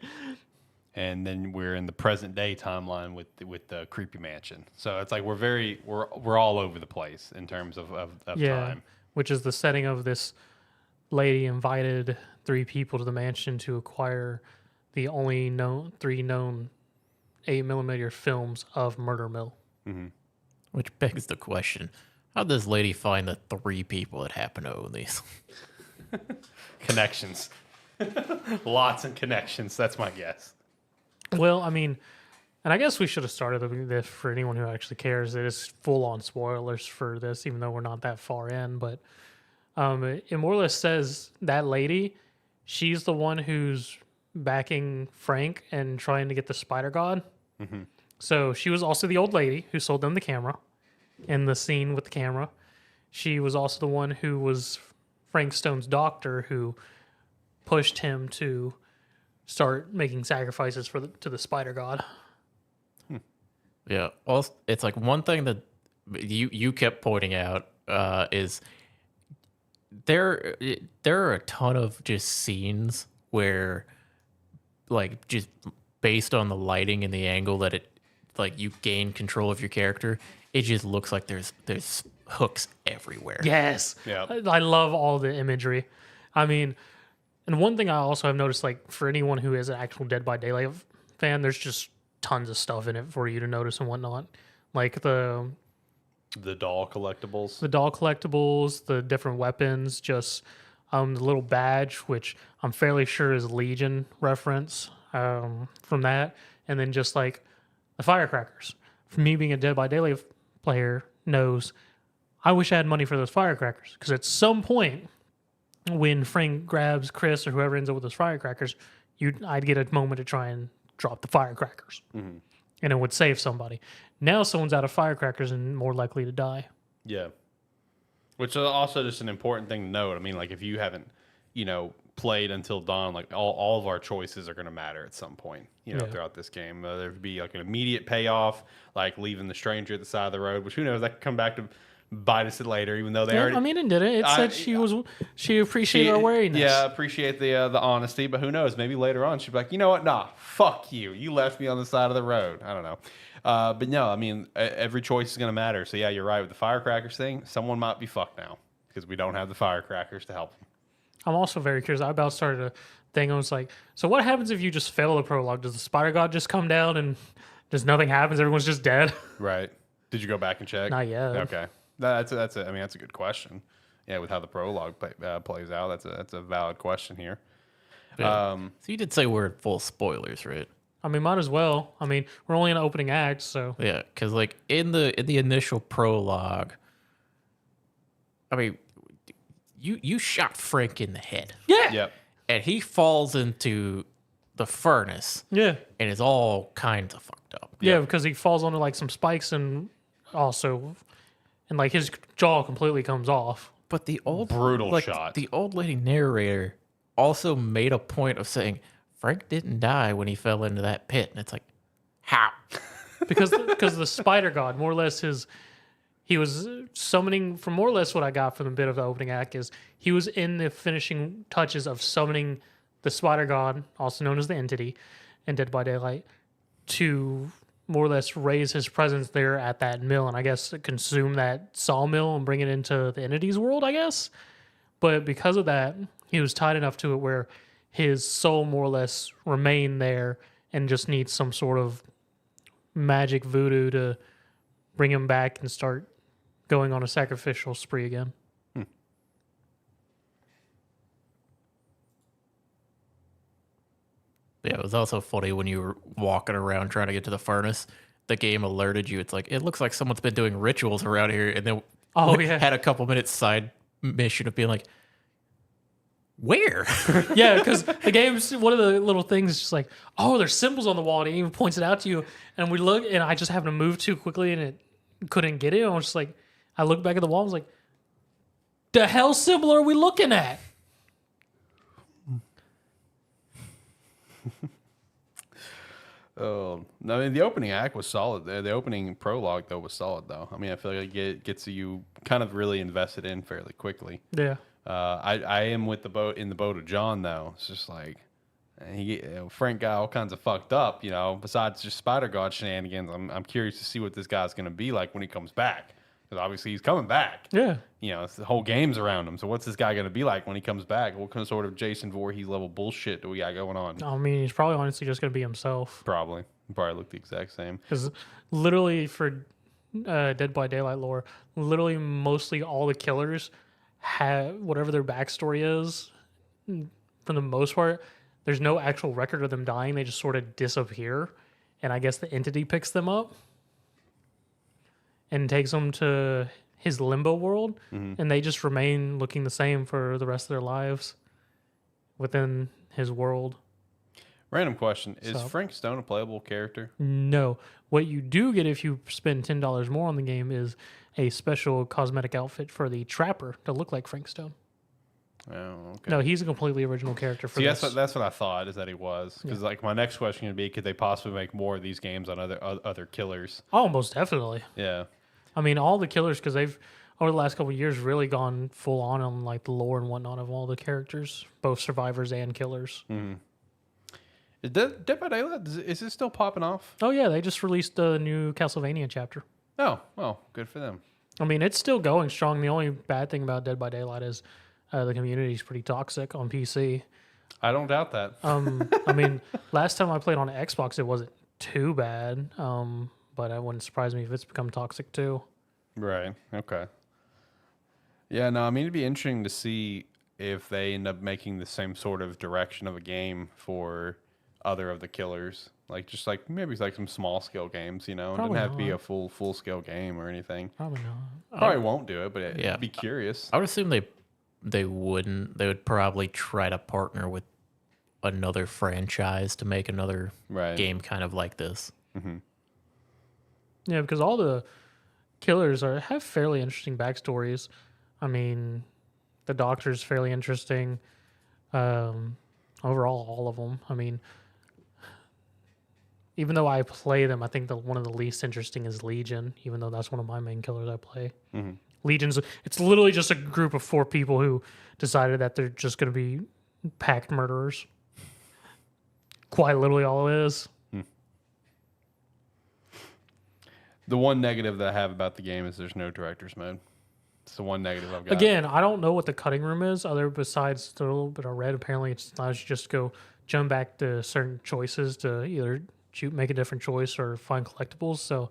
And then we're in the present day timeline with the creepy mansion. So it's like we're all over the place in terms of time. Which is the setting of this lady invited 3 people to the mansion to acquire the only three known 8mm films of Murder Mill. Which begs the question, how'd this lady find the 3 people that happen to own these? Connections. Lots of connections. That's my guess. Well, I mean, and I guess we should have started this for anyone who actually cares. It is full on spoilers for this, even though we're not that far in. But it more or less says that lady, she's the one who's backing Frank and trying to get the Spider God. Mm-hmm. So she was also the old lady who sold them the camera in the scene with the camera. She was also the one who was Frank Stone's doctor who pushed him to start making sacrifices to the Spider God. Yeah. Well, it's like one thing that you kept pointing out is there are a ton of just scenes where, like, just based on the lighting and the angle that it, like, you gain control of your character, it just looks like there's hooks everywhere. Yes. Yeah. I love all the imagery. I mean, and one thing I also have noticed, like, for anyone who is an actual Dead by Daylight fan, there's just tons of stuff in it for you to notice and whatnot. Like the doll collectibles. The different weapons, just the little badge, which I'm fairly sure is Legion reference from that. And then just like the firecrackers. For me being a Dead by Daylight player knows, I wish I had money for those firecrackers. Because at some point, when Frank grabs Chris or whoever ends up with those firecrackers, I'd get a moment to try and drop the firecrackers. Mm-hmm. And it would save somebody. Now someone's out of firecrackers and more likely to die. Yeah. Which is also just an important thing to note. I mean, like, if you haven't, played until dawn, like, all of our choices are going to matter at some point, throughout this game. There'd be, like, an immediate payoff, like leaving the stranger at the side of the road, which who knows, that could come back to bite us later, even though they already... I mean, it did it. It said she appreciated our wariness. Yeah, appreciate the honesty, but who knows? Maybe later on she'd be like, you know what? Nah, fuck you. You left me on the side of the road. I don't know. But no, I mean, every choice is going to matter. So yeah, you're right with the firecrackers thing. Someone might be fucked now because we don't have the firecrackers to help them. I'm also very curious. I about started a thing. I was like, so what happens if you just fail the prologue? Does the Spider God just come down and just nothing happens? Everyone's just dead? Right. Did you go back and check? Not yet. Okay. That's a good question. Yeah, with how the prologue plays out, that's a valid question here. Yeah. So you did say we're full spoilers, right? I mean, might as well. I mean, we're only in an opening act, so Yeah, because like in the initial prologue, I mean, you shot Frank in the head, yeah, Yep. and he falls into the furnace, yeah, and is all kinds of fucked up. yeah, because he falls onto like some spikes and like his jaw completely comes off. But the old Brutal shot. The old lady narrator also made a point of saying Frank didn't die when he fell into that pit, and it's like, how? because the Spider God, more or less he was summoning, from more or less what I got from the bit of the opening act is he was in the finishing touches of summoning the Spider God, also known as the Entity, in Dead by Daylight, to more or less raise his presence there at that mill, and I guess consume that sawmill and bring it into the Entity's world, I guess. But because of that, he was tied enough to it where his soul more or less remained there and just needs some sort of magic voodoo to bring him back and start going on a sacrificial spree again. Yeah, it was also funny when you were walking around trying to get to the furnace. The game alerted you. It's like, it looks like someone's been doing rituals around here, and then had a couple minutes side mission of being like, where? Yeah, because the game's one of the little things is just like, oh, there's symbols on the wall, and it even points it out to you. And we look, and I just happened to move too quickly, and it couldn't get it. I was just like, I looked back at the wall, I was like, the hell symbol are we looking at? Oh, I mean, the opening act was solid. The opening prologue, though, was solid, though. I mean, I feel like it gets you kind of really invested in fairly quickly. Yeah. I am with in the boat of John, though. It's just like Frank got all kinds of fucked up, besides just Spider God shenanigans. I'm curious to see what this guy's going to be like when he comes back. Because obviously he's coming back. Yeah. The whole game's around him. So what's this guy going to be like when he comes back? What kind of sort of Jason Voorhees level bullshit do we got going on? I mean, he's probably honestly just going to be himself. Probably look the exact same. Because literally for Dead by Daylight lore, literally mostly all the killers have whatever their backstory is. for the most part, there's no actual record of them dying. They just sort of disappear, and I guess the entity picks them up and takes them to his limbo world, and they just remain looking the same for the rest of their lives within his world. Random question: is So- Frank Stone a playable character? No. What you do get if you spend $10 more on the game is a special cosmetic outfit for the Trapper to look like Frank Stone. Oh, okay. No, he's a completely original character for See, this. that's what I thought is that he was. Because like my next question would be, could they possibly make more of these games on other killers? Oh, most definitely. Yeah. I mean, all the killers, because they've over the last couple of years really gone full on like the lore and whatnot of all the characters, both survivors and killers. Is Dead by Daylight, is it still popping off? Oh yeah, they just released the new Castlevania chapter. Oh, well, good for them. I mean, it's still going strong. The only bad thing about Dead by Daylight is the community is pretty toxic on PC. I don't doubt that. I mean, last time I played on Xbox, it wasn't too bad, but it wouldn't surprise me if it's become toxic too. Right. Okay. Yeah, no, I mean, it'd be interesting to see if they end up making the same sort of direction of a game for other of the killers. Like, just like maybe it's like some small scale games, you know? It doesn't Probably have to be not. a full scale game or anything. Probably not. Probably won't do it, but Yeah. I'd be curious. I would assume they wouldn't. They would probably try to partner with another franchise to make another Right. game kind of like this. Yeah, because all the killers have fairly interesting backstories. I mean, the Doctor's fairly interesting. Overall, all of them. I mean, even though I play them, I think one of the least interesting is Legion, even though that's one of my main killers I play. Legion's, it's literally just a group of 4 people who decided that they're just going to be packed murderers. Quite literally all it is. The one negative that I have about the game is there's no director's mode. It's the one negative I've got. Again, I don't know what the cutting room is, other besides the little bit I read. Apparently, it allows you just go jump back to certain choices to either make a different choice or find collectibles. So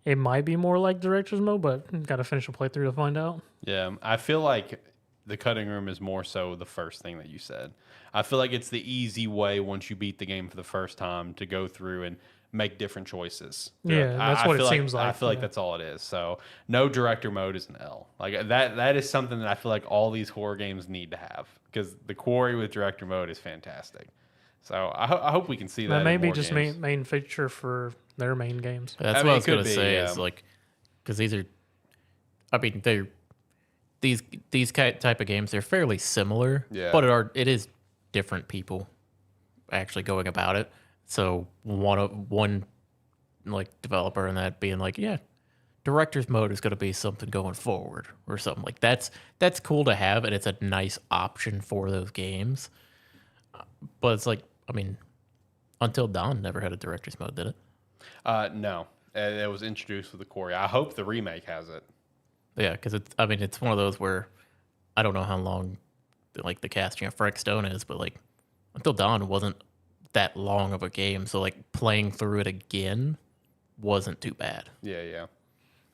it might be more like director's mode, but got to finish a playthrough to find out. Yeah, I feel like the cutting room is more so the first thing that you said. I feel like it's the easy way once you beat the game for the first time to go through and make different choices. Yeah, that's what it feel seems I like, feel like yeah. that's all it is. So no director mode is an L. Like that is something that I feel like all these horror games need to have because the Quarry with director mode is fantastic. So I hope we can see that. That may in be more just games. main feature for their main games. That's I what mean, I it was gonna could be, say. yeah. Is like because these are, I mean, they're these type of games. They're fairly similar, Yeah. but it is different people actually going about it. So one like developer and that being like, yeah, director's mode is going to be something going forward or something like that's cool to have, and it's a nice option for those games. But it's like, I mean, Until Dawn never had a director's mode, did it? No, it was introduced with the Quarry. I hope the remake has it. Yeah, because it's one of those where I don't know how long like the casting of Frank Stone is, but like Until Dawn wasn't that long of a game, so like playing through it again wasn't too bad. Yeah.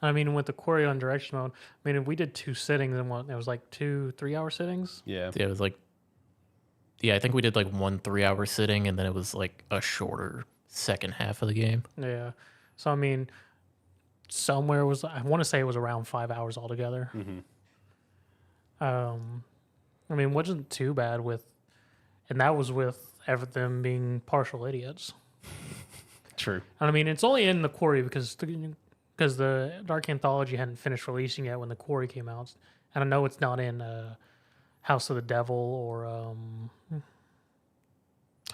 I mean, with the Quarry on direction mode, I mean, if we did 2 sittings and it was like 2-3 hour sittings. Yeah. Yeah, it was like, I think we did like 1 3-hour sitting, and then it was like a shorter second half of the game. Yeah. So, I mean, somewhere was, I want to say it was around 5 hours altogether. I mean, wasn't too bad and that was with them being partial idiots. True. And I mean, it's only in the Quarry because the Dark Anthology hadn't finished releasing yet when the Quarry came out. And I know it's not in House of the Devil or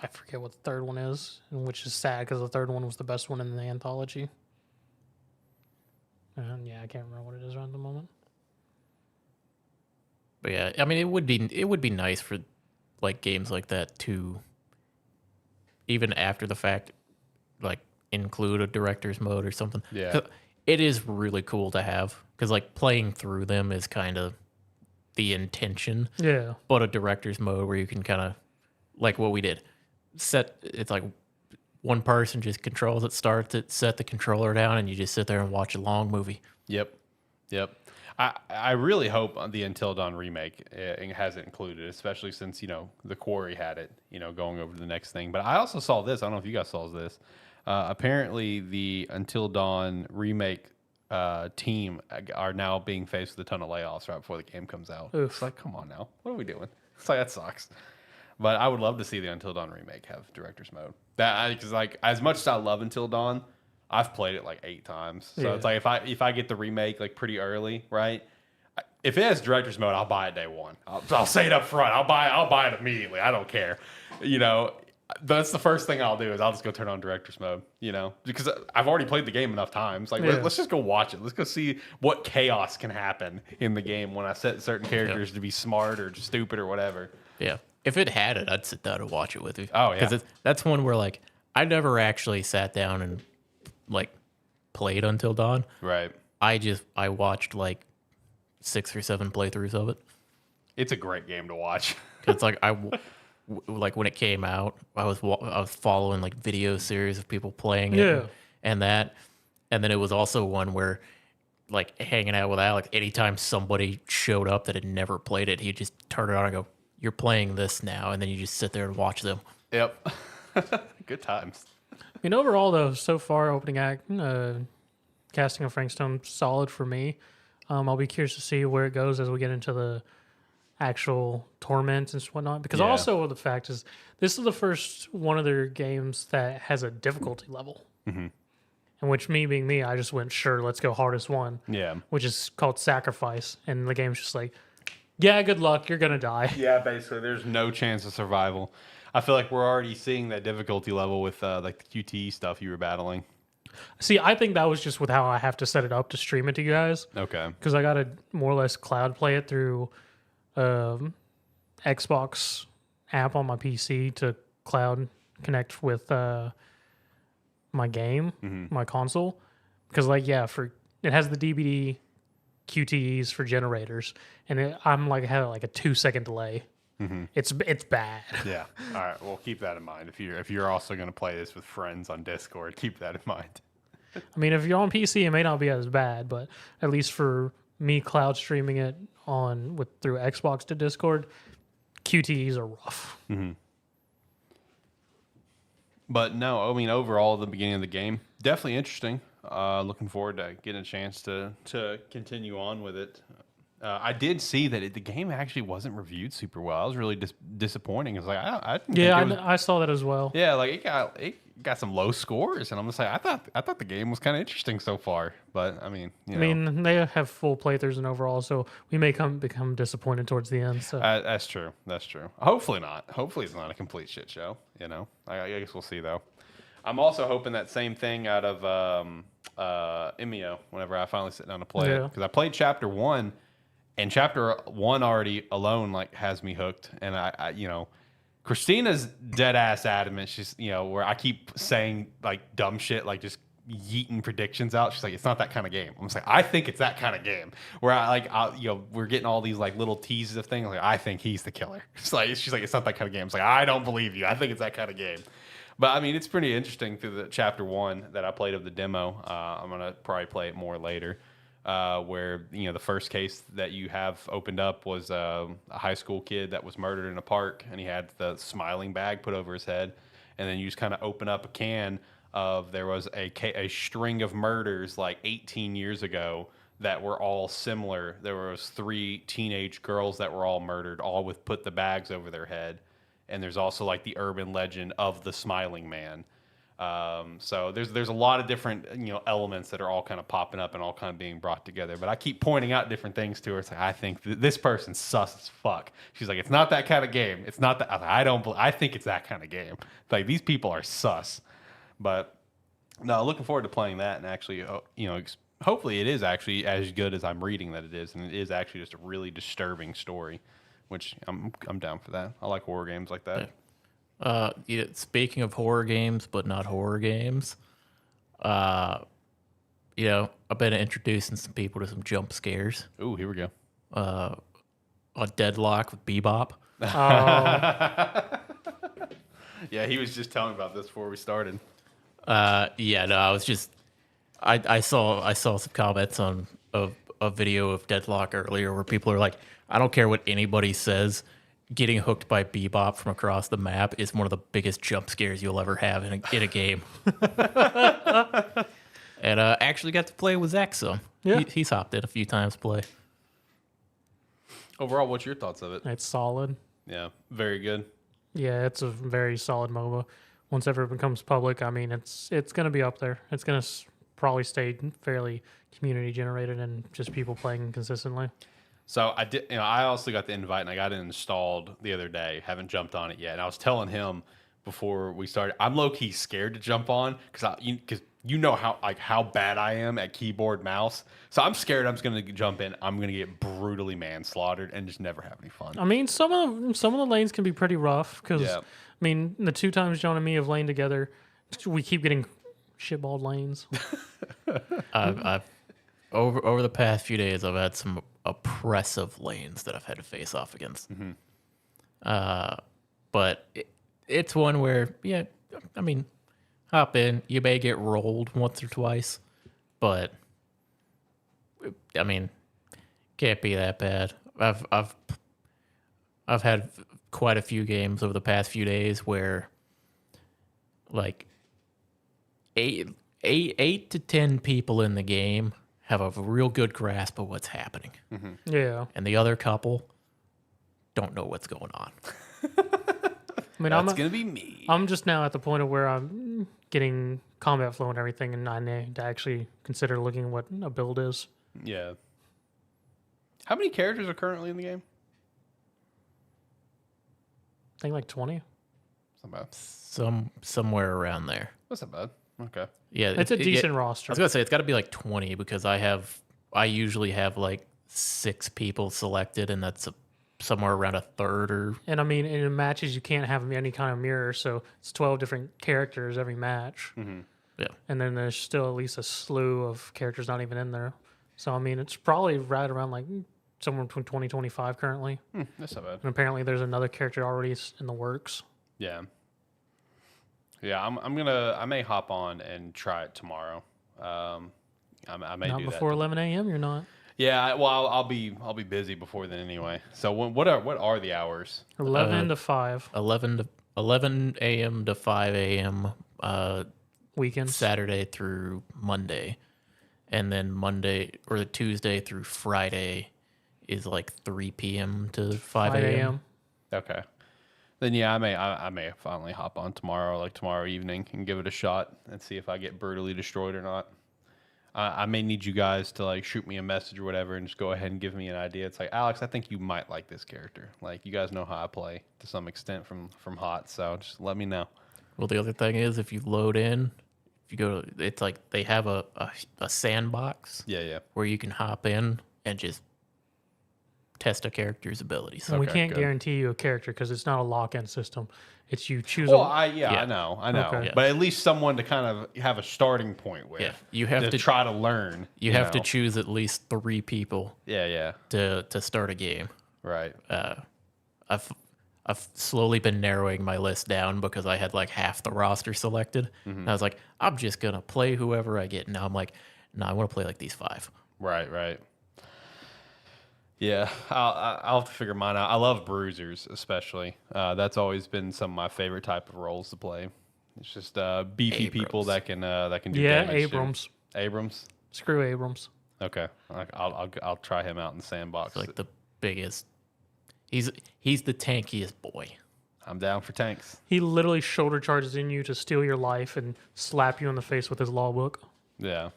I forget what the third one is, which is sad because the third one was the best one in the anthology. And yeah, I can't remember what it is right at the moment. But yeah, I mean, it would be nice for like games like that to, even after the fact, like include a director's mode or something. Yeah. 'Cause it is really cool to have because like playing through them is kind of the intention. Yeah. But a director's mode where you can kind of, like what we did, it's like one person just controls it, starts it, set the controller down, and you just sit there and watch a long movie. Yep. I really hope the Until Dawn remake has it included, especially since the Quarry had it, going over to the next thing. But I also saw this. I don't know if you guys saw this. Apparently, the Until Dawn remake team are now being faced with a ton of layoffs right before the game comes out. Oof. It's like, come on now, what are we doing? It's like that sucks. But I would love to see the Until Dawn remake have director's mode. Because like as much as I love Until Dawn, I've played it like 8 times. So it's like if I get the remake like pretty early, right? If it has director's mode, I'll buy it day one. I'll say it up front. I'll buy it immediately. I don't care. That's the first thing I'll do is I'll just go turn on director's mode. Because I've already played the game enough times. Like let's just go watch it. Let's go see what chaos can happen in the game when I set certain characters to be smart or stupid or whatever. Yeah. If it had it, I'd sit down and watch it with you. Oh, yeah. Because that's one where, like, I never actually sat down and, like, played Until Dawn. Right. I watched, like, 6 or 7 playthroughs of it. It's a great game to watch. Because, like, like, when it came out, I was following, like, video series of people playing it and that. And then it was also one where, like, hanging out with Alex, anytime somebody showed up that had never played it, he'd just turn it on and go, "You're playing this now," and then you just sit there and watch them. Yep. Good times. I mean, overall, though, so far, opening act, casting of Frank Stone, solid for me. I'll be curious to see where it goes as we get into the actual torments and whatnot. Because also the fact is, this is the first one of their games that has a difficulty level. Mm-hmm. In which, me being me, I just went, sure, let's go hardest one. Yeah. Which is called Sacrifice. And the game's just like, yeah, good luck. You're going to die. Yeah, basically, there's no chance of survival. I feel like we're already seeing that difficulty level with like the QTE stuff you were battling. See, I think that was just with how I have to set it up to stream it to you guys. Okay. Because I got to more or less cloud play it through Xbox app on my PC to cloud connect with my game, my console. Because, like, it has the DVD QTEs for generators, and I'm like had like a 2-second delay. Mm-hmm. It's bad. Yeah. All right. Well, keep that in mind. If you're also going to play this with friends on Discord, keep that in mind. I mean, if you're on PC, it may not be as bad, but at least for me, cloud streaming it through Xbox to Discord, QTEs are rough. Mm-hmm. But no, I mean, overall, the beginning of the game definitely interesting. Looking forward to getting a chance to continue on with it. I did see that the game actually wasn't reviewed super well. I was really disappointing. It's like I saw that as well. Yeah, like it got some low scores, and I'm just like, I thought the game was kind of interesting so far. But I mean, they have full playthroughs and overall, so we may become disappointed towards the end. So that's true. That's true. Hopefully not. Hopefully it's not a complete shit show. I guess we'll see though. I'm also hoping that same thing out of Imio whenever I finally sit down to play it, because I played Chapter 1. And Chapter 1 already alone like has me hooked, and I Christina's dead ass adamant. She's where I keep saying like dumb shit, like just yeeting predictions out. She's like, it's not that kind of game. I'm just like, I think it's that kind of game. Where we're getting all these like little teases of things. Like, I think he's the killer. She's like, it's not that kind of game. It's like, I don't believe you. I think it's that kind of game. But I mean, it's pretty interesting through the Chapter 1 that I played of the demo. I'm gonna probably play it more later. Where the first case that you have opened up was a high school kid that was murdered in a park, and he had the smiling bag put over his head, and then you just kind of open up a can of there was a string of murders like 18 years ago that were all similar. There was 3 teenage girls that were all murdered, all with put the bags over their head, and there's also like the urban legend of the smiling man. So there's a lot of different elements that are all kind of popping up and all kind of being brought together. But I keep pointing out different things to her. It's like, I think this person's sus as fuck. She's like, it's not that kind of game. It's not that. I think it's that kind of game. Like, these people are sus. But no, looking forward to playing that, and actually hopefully it is actually as good as I'm reading that it is, and it is actually just a really disturbing story, which I'm down for that. I like horror games like that. Speaking of horror games, but not horror games, I've been introducing some people to some jump scares. Ooh, here we go. A Deadlock with Bebop. Yeah, he was just telling me about this before we started. I was just, I saw some comments of a video of Deadlock earlier where people are like, I don't care what anybody says, getting hooked by Bebop from across the map is one of the biggest jump scares you'll ever have in a game. And actually got to play with Zach some. Yeah. He's hopped in a few times to play. Overall, what's your thoughts of it? It's solid. Yeah, very good. Yeah, it's a very solid MOBA. Once ever it becomes public, I mean, it's going to be up there. It's going to probably stay fairly community generated and just people playing consistently. So I did, I also got the invite and I got it installed the other day. Haven't jumped on it yet. And I was telling him before we started, I'm low key scared to jump on because you know how bad I am at keyboard mouse. So I'm scared I'm just gonna jump in. I'm gonna get brutally manslaughtered and just never have any fun. I mean, some of the lanes can be pretty rough because Yeah. I mean, the 2 times John and me have laned together, we keep getting shitballed lanes. I've over the past few days, I've had some oppressive lanes that I've had to face off against. But it's one where, yeah, I mean, hop in. You may get rolled once or twice, but I mean, can't be that bad. I've had quite a few games over the past few days where, like, eight to 10 people in the game have a real good grasp of what's happening, Yeah. and the other couple don't know what's going on. I mean, That's gonna be me. I'm just now at the point of where I'm getting combat flow and everything, and I need to actually consider looking at what a build is. Yeah. How many characters are currently in the game? I think like 20. That's not bad. Somewhere around there. That's not bad. Okay. Yeah, It's a decent roster. I was gonna say it's got to be like 20 because I usually have like 6 people selected, and that's somewhere around a third or. And I mean, in matches, you can't have any kind of mirror, so it's 12 different characters every match. Yeah. And then there's still at least a slew of characters not even in there. So, I mean, it's probably right around like somewhere between 20 and 25 currently. That's not bad. And apparently there's another character already in the works. Yeah. Yeah, I may hop on and try it tomorrow. I may Not do before that. 11 a.m., you're not. Yeah, well, I'll be busy before then anyway. So what are the hours? 11 to 5 11 a.m. to 5 a.m. weekends. Saturday through Monday, and then Monday or the Tuesday through Friday is like 3 p.m. to 5 a.m. Okay. Then yeah, I may finally hop on tomorrow, like tomorrow evening, and give it a shot and see if I get brutally destroyed or not. I may need you guys to like shoot me a message or whatever and just go ahead and give me an idea. It's like, Alex, I think you might like this character. Like, you guys know how I play to some extent from HOT, so just let me know. Well, the other thing is if you load in, if you go to, it's like they have a sandbox Yeah. where you can hop in and just test a character's abilities. And we Okay, can't good. guarantee you a character because it's not a lock-in system. It's you choose Well, a... I Yeah. know. Okay. Yeah. But at least someone to kind of have a starting point with. Yeah, you have to try to learn. You have to know. choose at least 3 people Yeah. to start a game. Right. I've slowly been narrowing my list down because I had like half the roster selected. And I was like, I'm just gonna play whoever I get. Now I'm like, no, I want to play like these 5. Right. Yeah, I'll have to figure mine out. I love bruisers, especially. That's always been some of my favorite type of roles to play. It's just beefy people that can do Yeah, damage. Abrams. Abrams. Screw Abrams. Okay, I'll try him out in the sandbox. Like the biggest. He's the tankiest boy. I'm down for tanks. He literally shoulder charges in you to steal your life and slap you in the face with his law book. Yeah.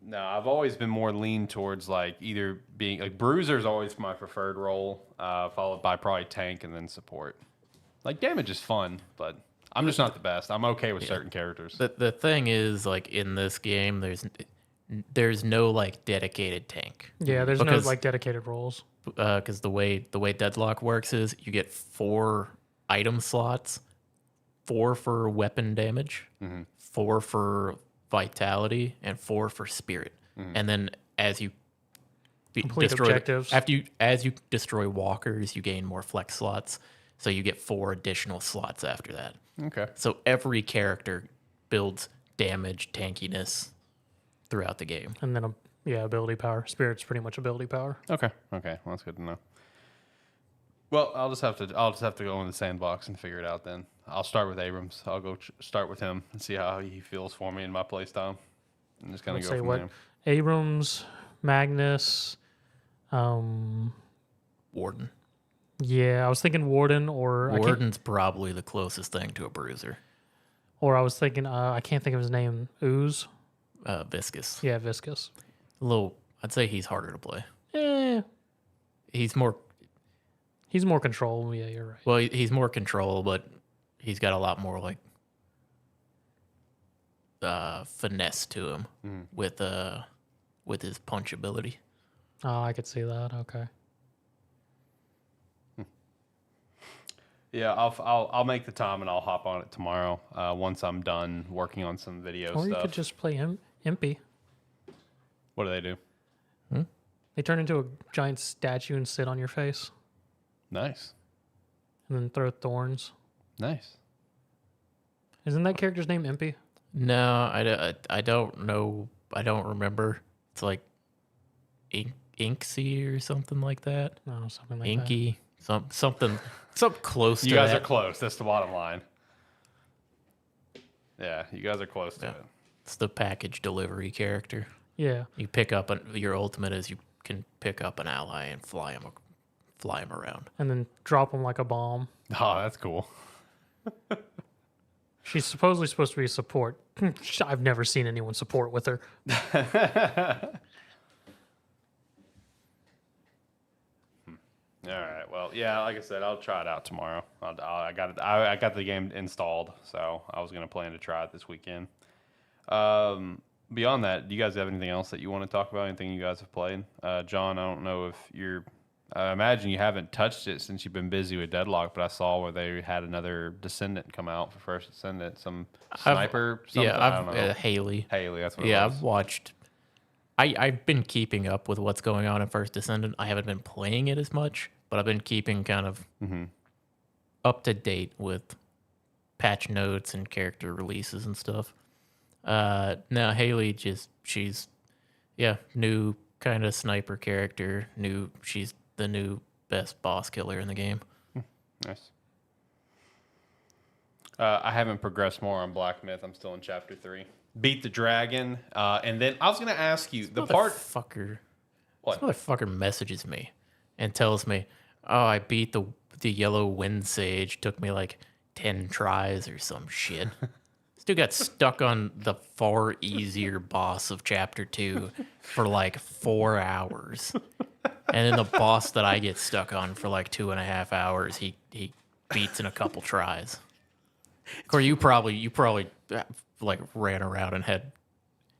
No, I've always been more lean towards like either being like bruiser is always my preferred role, followed by probably tank and then support. Like damage is fun, but I'm just not the best. I'm okay with certain characters. The thing is, like in this game, there's no like dedicated tank. Yeah, there's Because- no like dedicated roles. Because the way Deadlock works is you get 4 item slots, 4 for weapon damage, 4 for vitality, and 4 for spirit. And then as you Complete destroy objectives. as you destroy walkers, you gain more flex slots. So you get 4 additional slots after that. Okay. So every character builds damage, tankiness throughout the game. And then Yeah, ability power. Spirit's pretty much ability power. Okay. Okay. Well, that's good to know. Well, I'll just have to go in the sandbox and figure it out then. I'll start with Abrams. I'll go start with him and see how he feels for me in my playstyle. And just kind of go Say from what? there. Abrams, Magnus. Warden. Yeah, I was thinking Warden or Warden's probably the closest thing to a bruiser. I was thinking I can't think of his name. Ooze. Viscous. Yeah, Viscous. I'd say he's harder to play. He's more control. Yeah, you're right. Well, he's more control, but he's got a lot more like finesse to him with his punch ability. Oh, I could see that. Okay. Yeah, I'll make the time and I'll hop on it tomorrow once I'm done working on some video Or stuff. you could just play Impy. What do they do? They turn into a giant statue and sit on your face, Nice, and then throw thorns. nice. Isn't that character's name Impy? No, I don't know. I don't remember. It's like Inksy or something like that. No, something like Inky, something close to You guys that. are close. That's the bottom line. Yeah, you guys are close to Yeah. it. It's the package delivery character. that. Yeah. You pick up your ultimate is you can pick up an ally and fly him around. And then drop him like a bomb. Oh, that's cool. She's supposedly supposed to be a support. I've never seen anyone support with her. All right. Well, yeah. Like I said, I'll try it out tomorrow. I got it. I got the game installed, so I was gonna plan to try it this weekend. Beyond that, do you guys have anything else that you want to talk about? Anything you guys have played? John, I don't know if you're. I imagine you haven't touched it since you've been busy with Deadlock, but I saw where they had another Descendant come out for First Descendant, some sniper. Something? Yeah, I don't know. Haley. Haley, that's what. Yeah, it was. I've watched. I've been keeping up with what's going on in First Descendant. I haven't been playing it as much, but I've been keeping kind of up to date with patch notes and character releases and stuff. Now Haley she's new kind of sniper character. She's the new best boss killer in the game. Nice. I haven't progressed more on Black Myth. I'm still in chapter 3. Beat the dragon, and then I was gonna ask you the part. Motherfucker. What? This motherfucker messages me and tells me, "Oh, I beat the yellow wind sage. Took me like 10 tries or some shit." This dude got stuck on the far easier boss of chapter 2 for like 4 hours. And then the boss that I get stuck on for like 2.5 hours, he beats in a couple tries. Or you probably like ran around and had.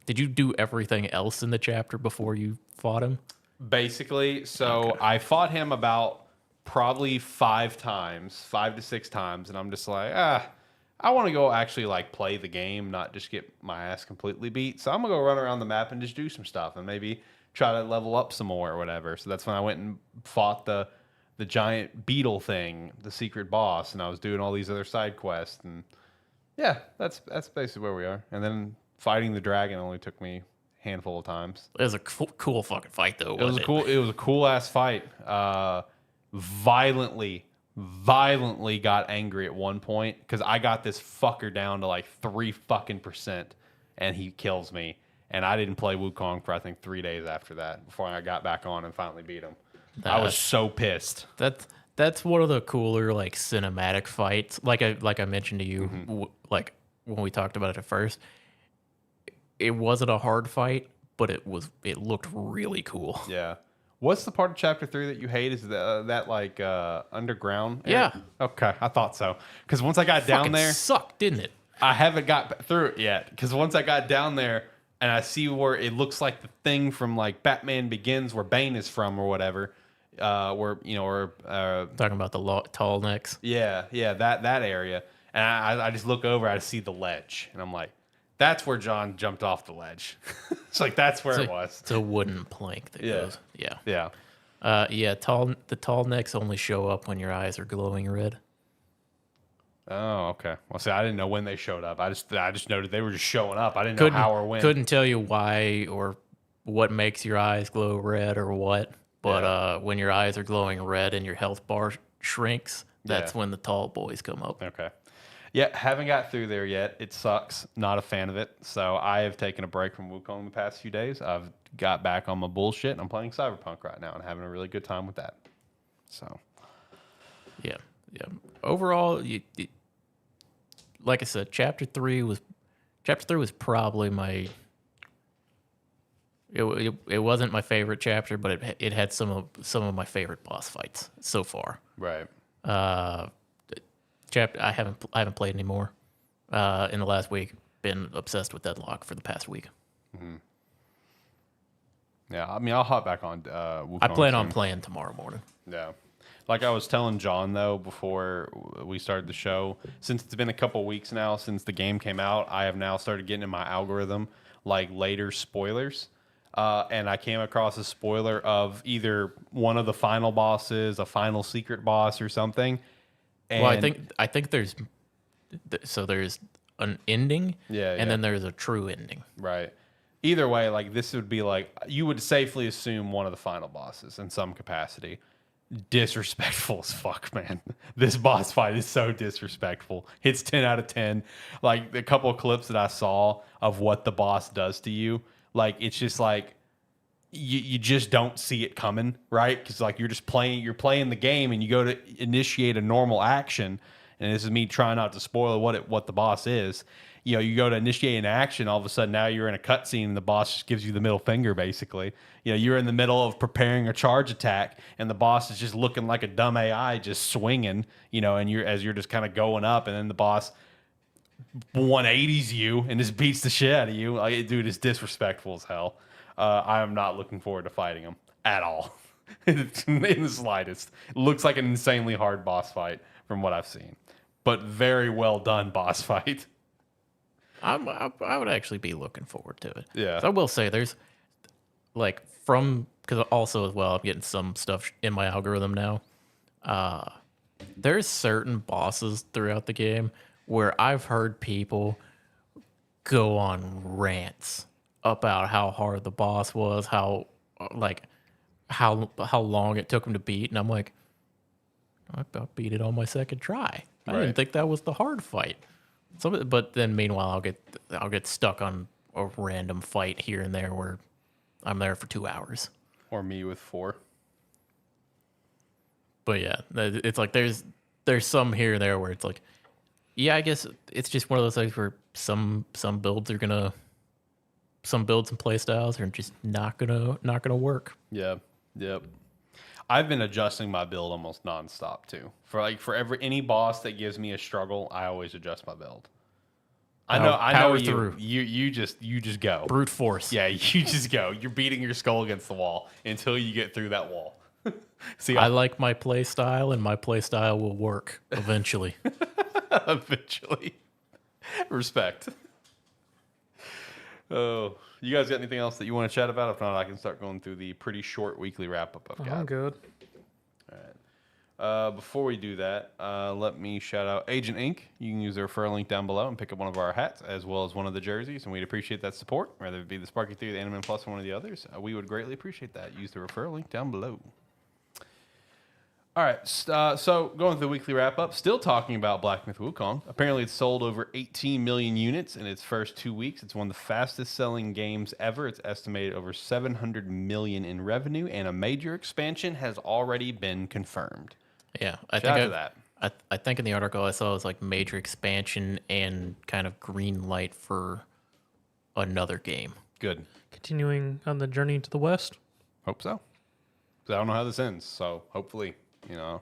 Did you do everything else in the chapter before you fought him? Basically, so I fought him about probably 5 to 6 times, and I'm just like, I want to go actually like play the game, not just get my ass completely beat. So I'm gonna go run around the map and just do some stuff and maybe try to level up some more or whatever. So that's when I went and fought the giant beetle thing, the secret boss, and I was doing all these other side quests, and yeah, that's basically where we are. And then fighting the dragon only took me a handful of times. It was a cool fucking fight though. It was a cool ass fight. Violently got angry at one point because I got this fucker down to like 3% and he kills me. And I didn't play Wukong for I think 3 days after that before I got back on and finally beat him. I was so pissed. That's one of the cooler like cinematic fights. Like I mentioned to you, like when we talked about it at first, it wasn't a hard fight, but it looked really cool. Yeah. What's the part of chapter 3 that you hate? Is that like underground area? Yeah. Okay, I thought so. Because once I got down Fucking there, sucked, didn't it? I haven't got through it yet. Because once I got down there and I see where it looks like the thing from like Batman Begins, where Bane is from or whatever, talking about the tall necks. Yeah, that area. And I just look over, I see the ledge, and I'm like, that's where John jumped off the ledge. It's like that's where it was. It's a wooden plank that goes. Yeah. Yeah. The tall necks only show up when your eyes are glowing red. Oh, okay. Well, see, I didn't know when they showed up. I just noted they were just showing up. I didn't know how or when. Couldn't tell you why or what makes your eyes glow red or what, but when your eyes are glowing red and your health bar shrinks, that's when the tall boys come up. Okay. Yeah, haven't got through there yet. It sucks. Not a fan of it. So I have taken a break from Wukong the past few days. I've got back on my bullshit, and I'm playing Cyberpunk right now and having a really good time with that. So, yeah. Overall, like I said, chapter 3 was probably my. It wasn't my favorite chapter, but it had some of my favorite boss fights so far. right. Chapter I haven't played anymore in the last week. Been obsessed with Deadlock for the past week. Yeah, I mean, I'll hop back on Wukong I plan on soon. playing tomorrow morning. Yeah. Like I was telling John, though, before we started the show, since it's been a couple weeks now since the game came out, I have now started getting in my algorithm, like, later spoilers. And I came across a spoiler of either one of the final bosses, a final secret boss, or something. And Well, I think there's an ending, and then there's a true ending. right. Either way, like, this would be like, you would safely assume one of the final bosses in some capacity. Disrespectful as fuck, man. This boss fight is so disrespectful. It's 10 out of 10. Like, the couple of clips that I saw of what the boss does to you, like, it's just like you just don't see it coming, right? Because, like, you're playing the game, and you go to initiate a normal action, and this is me trying not to spoil what the boss is. You know, you go to initiate an action, all of a sudden now you're in a cutscene, and the boss just gives you the middle finger, basically. You know, you're in the middle of preparing a charge attack, and the boss is just looking like a dumb AI, just swinging. You know, and you're just kind of going up, and then the boss 180s you and just beats the shit out of you. Like, dude, it's disrespectful as hell. I am not looking forward to fighting him at all, in the slightest. It looks like an insanely hard boss fight from what I've seen, but very well done boss fight. I would actually be looking forward to it. Yeah. So I will say there's like because also as well I'm getting some stuff in my algorithm now. There's certain bosses throughout the game where I've heard people go on rants about how hard the boss was, how long it took him to beat, and I'm like, I beat it on my second try. I Right. didn't think that was the hard fight. But then meanwhile, I'll get stuck on a random fight here and there where I'm there for 2 hours. Or me with 4. But yeah, it's like there's some here and there where it's like, yeah, I guess it's just one of those things where some builds and play styles are just not gonna work. Yeah. Yep. I've been adjusting my build almost nonstop too. For any boss that gives me a struggle, I always adjust my build. I know Power you, through. you just go. Brute force. Yeah, you just go. You're beating your skull against the wall until you get through that wall. See, I like my play style, and my play style will work eventually. eventually. Respect. Oh, you guys got anything else that you want to chat about? If not, I can start going through the pretty short weekly wrap up I've got. I'm good. Before we do that, let me shout out Agent Inc. You can use the referral link down below and pick up one of our hats as well as one of the jerseys, and we'd appreciate that support. Whether it be the Sparky 3, the AniMan Plus, or one of the others, we would greatly appreciate that. Use the referral link down below. All right, so going through the weekly wrap up, still talking about Black Myth Wukong. Apparently, it's sold over 18 million units in its first 2 weeks. It's one of the fastest selling games ever. It's estimated over 700 million in revenue, and a major expansion has already been confirmed. Yeah, Shout out to that. I think in the article I saw it was like major expansion and kind of green light for another game. Good. Continuing on the journey to the west. Hope so. 'Cause I don't know how this ends, so hopefully, you know.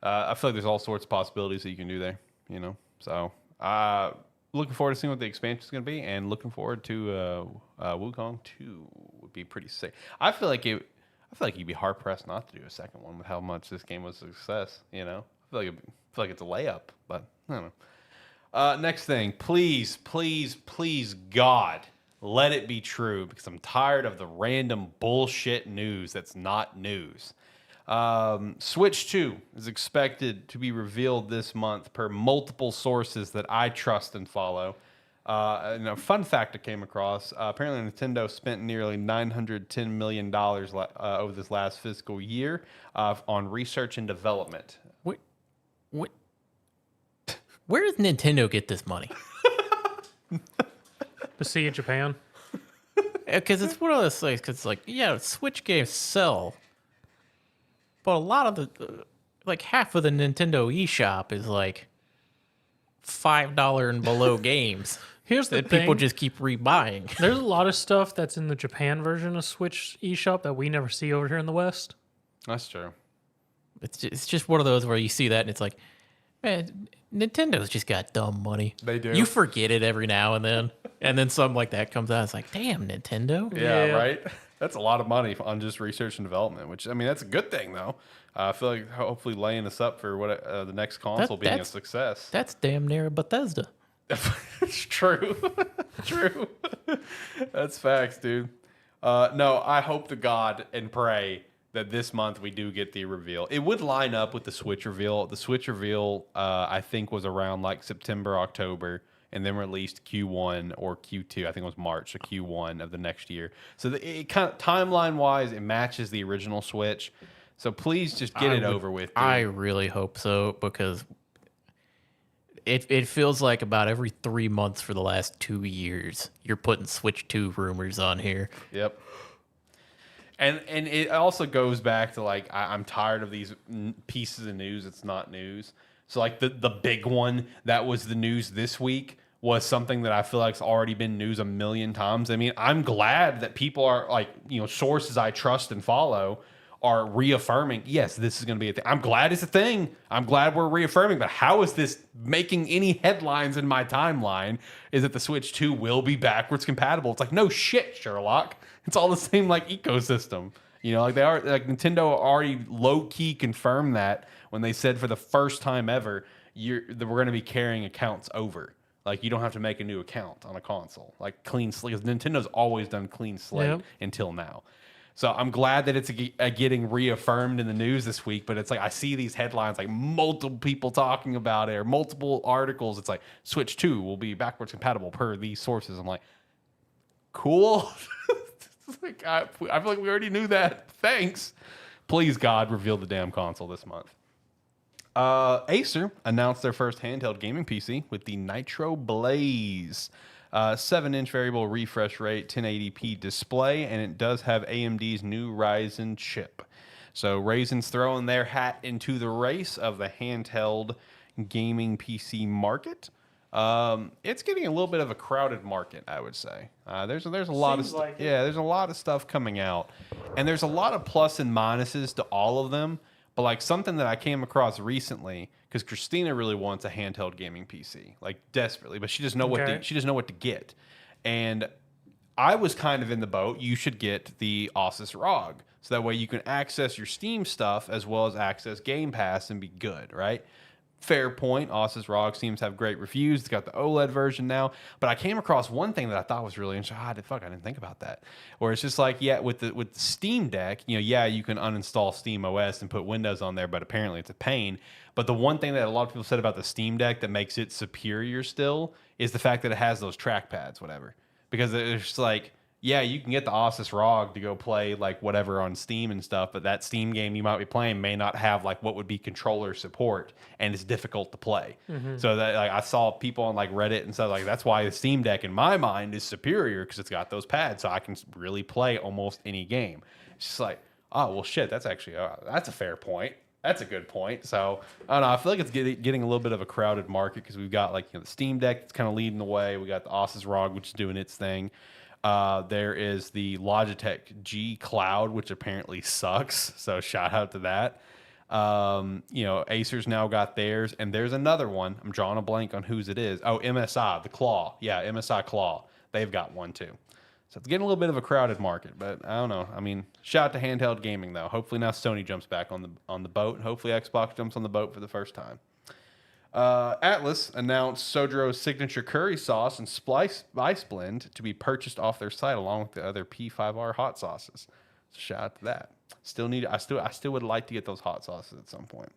I feel like there's all sorts of possibilities that you can do there, you know. So, looking forward to seeing what the expansion is going to be, and looking forward to Wukong 2 would be pretty sick. I feel like you'd be hard pressed not to do a second one with how much this game was a success. You know, I feel like it's a layup, but I don't know. Next thing, please, please, please, God, let it be true, because I'm tired of the random bullshit news that's not news. Switch 2 is expected to be revealed this month per multiple sources that I trust and follow. And a fun fact I came across: apparently, Nintendo spent nearly $910 million over this last fiscal year on research and development. What? What? Where does Nintendo get this money? The Sea of Japan. Because it's one of those things. Because like, yeah, Switch games sell, but a lot of the, like half of the Nintendo eShop is like $5 and below games. Here's the that thing. people just keep rebuying. There's a lot of stuff that's in the Japan version of Switch eShop that we never see over here in the West. That's true. It's just one of those where you see that and it's like, man, Nintendo's just got dumb money. They do. You forget it every now and then something like that comes out. It's like, damn, Nintendo. Yeah, Yeah. right. That's a lot of money on just research and development. Which I mean, that's a good thing though. I feel like hopefully laying us up for what the next console being a that's- success. That's damn near a Bethesda. It's true. True. That's facts, dude. No, I hope to God and pray that this month we do get the reveal. It would line up with the Switch reveal. The Switch reveal, I think, was around like September, October, and then released Q1 or Q2. I think it was March or Q1 of the next year. So it kind of timeline wise, it matches the original Switch. So please just get it over with. Dude. I really hope so because it feels like about every 3 months for the last 2 years, you're putting Switch 2 rumors on here. Yep. And it also goes back to like I'm tired of these pieces of news. It's not news. So like the big one that was the news this week was something that I feel like's already been news a million times. I mean, I'm glad that people are like, you know, sources I trust and follow are reaffirming, yes, this is going to be a thing. I'm glad it's a thing. I'm glad we're reaffirming, but how is this making any headlines in my timeline? Is that the Switch 2 will be backwards compatible? It's like, no shit, Sherlock. It's all the same like ecosystem. You know, like they are like Nintendo already low key confirmed that when they said for the first time ever, that we're going to be carrying accounts over. Like you don't have to make a new account on a console. Like clean slate. Because Nintendo's always done clean slate until now. So I'm glad that it's getting reaffirmed in the news this week. But it's like I see these headlines, like multiple people talking about it, or multiple articles. It's like Switch 2 will be backwards compatible per these sources. I'm like, cool. Like, I feel like we already knew that. Thanks. Please, God, reveal the damn console this month. Acer announced their first handheld gaming PC with the Nitro Blaze. 7-inch variable refresh rate, 1080p display, and it does have AMD's new Ryzen chip. So Ryzen's throwing their hat into the race of the handheld gaming PC market. It's getting a little bit of a crowded market, I would say. There's a lot of stuff. Yeah, there's a lot of stuff coming out, and there's a lot of plus and minuses to all of them. But like something that I came across recently, because Christina really wants a handheld gaming PC, like desperately, but she doesn't know what to get. And I was kind of in the boat. You should get the Asus ROG, so that way you can access your Steam stuff as well as access Game Pass and be good, right? Fair point. Asus ROG seems to have great reviews. It's got the OLED version now. But I came across one thing that I thought was really interesting. I didn't think about that. Where it's just like, yeah, with the Steam Deck, you know, yeah, you can uninstall Steam OS and put Windows on there, but apparently it's a pain. But the one thing that a lot of people said about the Steam Deck that makes it superior still is the fact that it has those trackpads, whatever. Because it's just like, yeah, you can get the Asus ROG to go play like whatever on Steam and stuff, but that Steam game you might be playing may not have like what would be controller support, and it's difficult to play. So that like I saw people on like Reddit and stuff like that's why the Steam Deck in my mind is superior because it's got those pads, so I can really play almost any game. It's just like, oh well, shit, that's actually that's a fair point. That's a good point. So I don't know. I feel like it's getting a little bit of a crowded market because we've got like the Steam Deck that's kind of leading the way. We got the Asus ROG, which is doing its thing. There is the Logitech G Cloud, which apparently sucks. So shout out to that. Acer's now got theirs, and there's another one. I'm drawing a blank on whose it is. Oh, MSI, the Claw. Yeah, MSI Claw. They've got one too. So it's getting a little bit of a crowded market, but I don't know. I mean, shout out to handheld gaming though. Hopefully now Sony jumps back on the boat. Hopefully Xbox jumps on the boat for the first time. Atlas announced Sodro's signature curry sauce and spice blend to be purchased off their site along with the other P5R hot sauces. So shout out to that. I still would like to get those hot sauces at some point.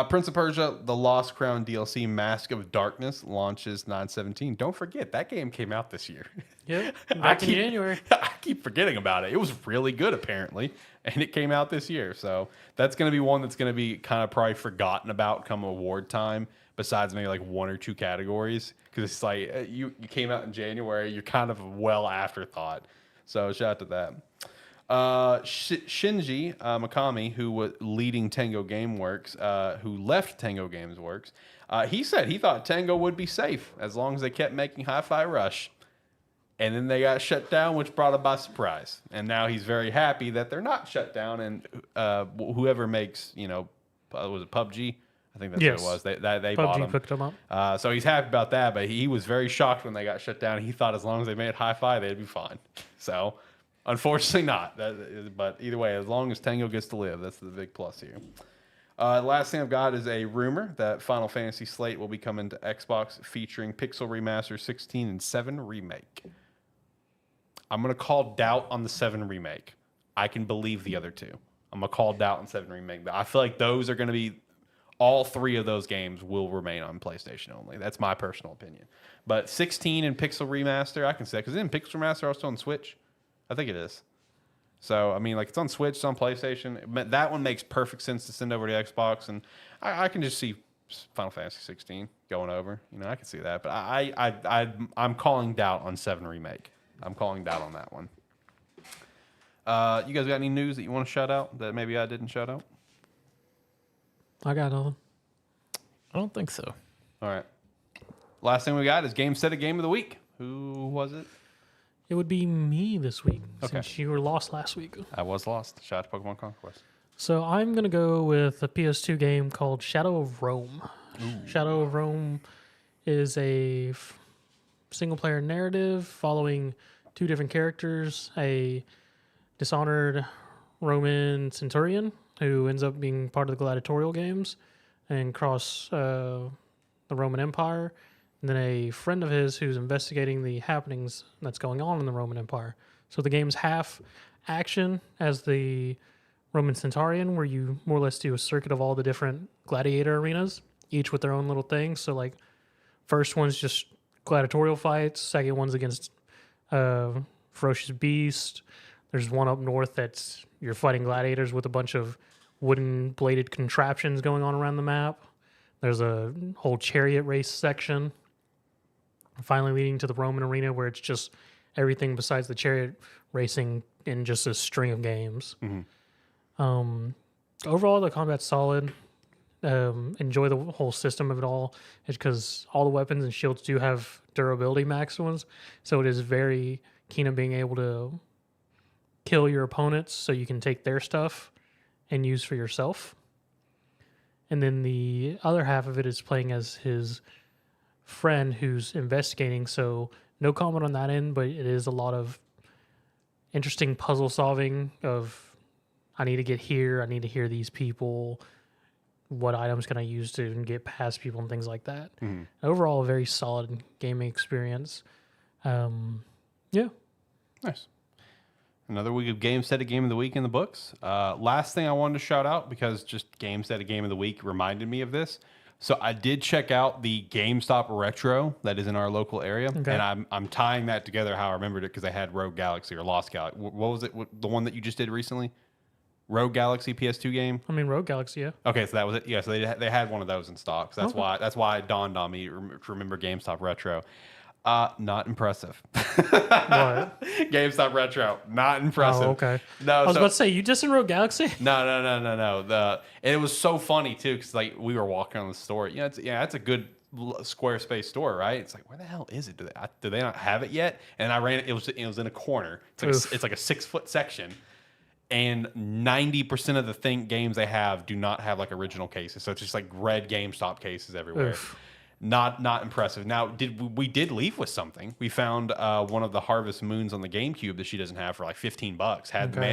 Prince of Persia: The Lost Crown DLC Mask of Darkness launches 9/17. Don't forget that game came out this year. Yep, back in January. I keep forgetting about it. It was really good apparently, and it came out this year. So that's going to be one that's going to be kind of probably forgotten about come award time. Besides maybe like one or two categories, because it's like you came out in January, you're kind of a well afterthought. So shout out to that. Shinji Mikami, who was leading Tango Gameworks, who left Tango Gamesworks, he said he thought Tango would be safe as long as they kept making Hi-Fi Rush. And then they got shut down, which brought him by surprise. And now he's very happy that they're not shut down. And whoever makes, was it PUBG? I think that's what it was. They bought him. PUBG picked him up. So he's happy about that. But he was very shocked when they got shut down. He thought as long as they made Hi-Fi, they'd be fine. So unfortunately not. But either way, as long as Tango gets to live, that's the big plus here. Last thing I've got is a rumor that Final Fantasy Slate will be coming to Xbox featuring Pixel Remaster 16 and 7 Remake. I'm going to call doubt on the 7 Remake. I can believe the other two. I'm going to call doubt on 7 Remake. I feel like those are going to be, all three of those games will remain on PlayStation only. That's my personal opinion. But 16 and Pixel Remaster, I can say, because isn't Pixel Remaster also on Switch? I think it is. So, I mean, like, it's on Switch, it's on PlayStation. That one makes perfect sense to send over to Xbox, and I can just see Final Fantasy 16 going over. I can see that. But I'm calling doubt on 7 Remake. I'm calling doubt on that one. You guys got any news that you want to shout out that maybe I didn't shout out? I got nothing. I don't think so. All right. Last thing we got is Gamestetic Game of the Week. Who was it? It would be me this week, Okay. since you were lost last week. I was lost. Shout out to Pokemon Conquest. So I'm going to go with a PS2 game called Shadow of Rome. Ooh. Shadow of Rome is a single-player narrative following two different characters, a dishonored Roman centurion who ends up being part of the gladiatorial games and cross the Roman Empire, and then a friend of his who's investigating the happenings that's going on in the Roman Empire. So the game's half action as the Roman Centurion, where you more or less do a circuit of all the different gladiator arenas, each with their own little thing. So like, first one's just gladiatorial fights, second one's against ferocious beast. There's one up north that's you're fighting gladiators with a bunch of wooden bladed contraptions going on around the map. There's a whole chariot race section. Finally leading to the Roman arena where it's just everything besides the chariot racing in just a string of games. Mm-hmm. Overall, the combat's solid. Enjoy the whole system of it all. It's because all the weapons and shields do have durability maximums, so it is very keen on being able to kill your opponents so you can take their stuff and use for yourself. And then the other half of it is playing as his friend who's investigating, so no comment on that end, but it is a lot of interesting puzzle solving of I need to get here, I need to hear these people, what items can I use to get past people and things like that. Mm-hmm. Overall, a very solid gaming experience. Yeah. Nice. Another week of Gamestetic Game of the Week in the books. Last thing I wanted to shout out, because just Gamestetic Game of the Week reminded me of this. So I did check out the GameStop Retro that is in our local area, and I'm tying that together how I remembered it because they had Rogue Galaxy or Lost Galaxy. What was it? The one that you just did recently? Rogue Galaxy PS2 game. I mean, Rogue Galaxy, yeah. Okay, so that was it. Yeah, so they had one of those in stock. So that's why it dawned on me to remember GameStop Retro. Not impressive. What? GameStop Retro, not impressive. Oh, okay. No, I was about to say, you just in Rogue Galaxy? No. And it was so funny too, because like we were walking on the store. It's a good Squarespace store, right? It's like, where the hell is it? Do they not have it yet? And I ran it. It was in a corner. It's like a 6-foot section. And 90% of the games they have do not have like original cases. So it's just like red GameStop cases everywhere. Oof. Not impressive. Now, we did leave with something. We found one of the Harvest Moons on the GameCube that she doesn't have for like $15.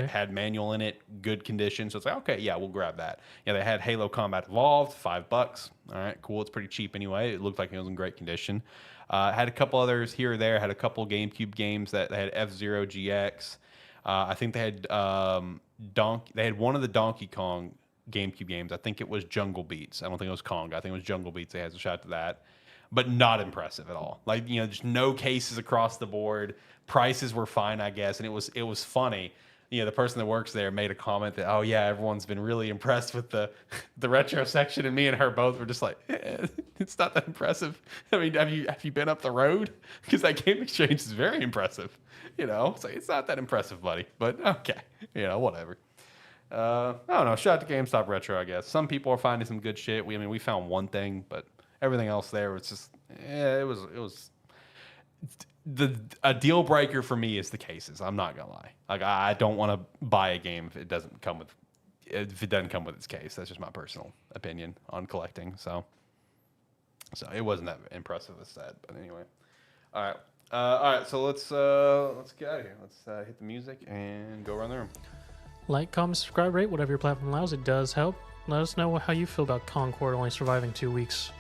Had manual in it, good condition. So it's like, okay, yeah, we'll grab that. Yeah, they had Halo Combat Evolved, $5. All right, cool. It's pretty cheap anyway. It looked like it was in great condition. Had a couple others here or there. Had a couple GameCube games that had F-Zero GX. I think they had they had one of the Donkey Kong GameCube games. I think it was Jungle Beats. I don't think it was Kong. I think it was Jungle Beats. They had a shot to that, but not impressive at all. Like, you know, just no cases across the board. Prices were fine, I guess, and it was funny. You know, the person that works there made a comment that, oh yeah, everyone's been really impressed with the retro section, and me and her both were just like, it's not that impressive. I mean, have you been up the road? Because that Game Exchange is very impressive. You know, so it's not that impressive, buddy. But okay, you know, whatever. I don't know. Shout out to GameStop Retro, I guess. Some people are finding some good shit. We found one thing, but everything else there was just, it was a deal breaker for me is the cases. I'm not gonna lie. Like, I don't want to buy a game if it doesn't come with its case. That's just my personal opinion on collecting. So it wasn't that impressive as said. But anyway, all right. So let's get out of here. Let's hit the music and go around the room. Like, comment, subscribe, rate, whatever your platform allows. It does help. Let us know how you feel about Concord only surviving 2 weeks.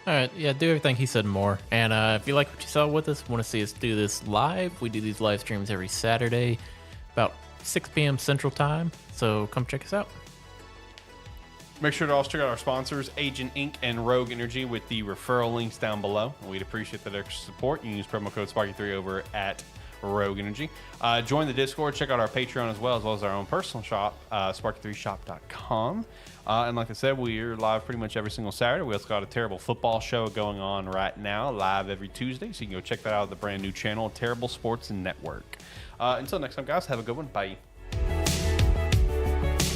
All right, yeah, do everything he said and more. And if you like what you saw with us, want to see us do this live, we do these live streams every Saturday, about 6 p.m. Central Time. So come check us out. Make sure to also check out our sponsors, Agent Inc. and Rogue Energy, with the referral links down below. We'd appreciate that extra support. You can use promo code Sparky3 over at Rogue Energy. Join the Discord. Check out our Patreon as well as our own personal shop, Sparky3shop.com. And like I said, we're live pretty much every single Saturday. We also got a terrible football show going on right now, live every Tuesday. So you can go check that out at the brand new channel, Terrible Sports Network. Until next time, guys, have a good one. Bye.